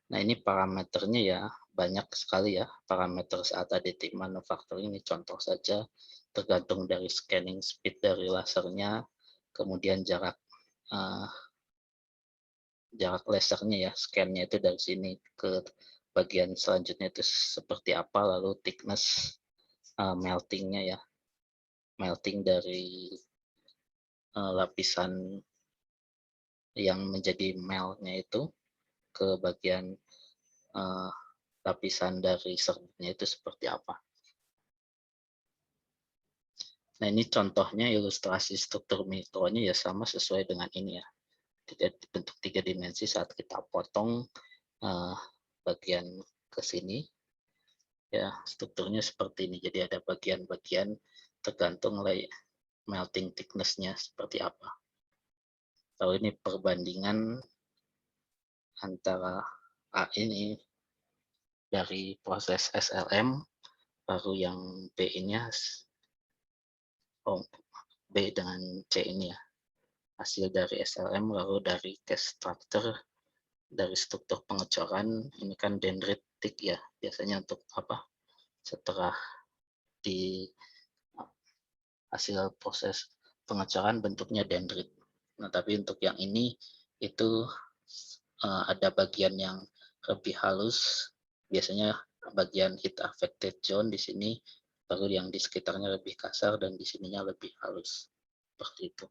Nah, ini parameternya ya banyak sekali ya, parameter saat additive manufacturing ini contoh saja, tergantung dari scanning speed dari lasernya, kemudian jarak lasernya ya, scan-nya itu dari sini ke bagian selanjutnya itu seperti apa, lalu thickness melting-nya ya, melting dari lapisan yang menjadi melt-nya itu ke bagian lapisan dari serbuknya itu seperti apa. Nah, ini contohnya ilustrasi struktur mikronya ya sama sesuai dengan ini ya. Bentuk 3 dimensi saat kita potong bagian ke sini ya, strukturnya seperti ini. Jadi ada bagian-bagian tergantung melting thickness-nya seperti apa. Kalau ini perbandingan antara ini dari proses SLM, baru yang B-nya B dengan C ini ya, hasil dari SLM, lalu dari case structure, dari struktur pengecoran, ini kan dendritik ya, biasanya untuk apa, setelah di hasil proses pengecoran bentuknya dendrit. Nah, tapi untuk yang ini itu ada bagian yang lebih halus, biasanya bagian heat affected zone di sini, baru yang di sekitarnya lebih kasar dan di sininya lebih halus. Seperti itu.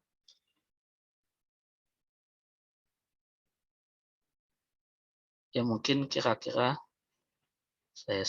Ya mungkin kira-kira saya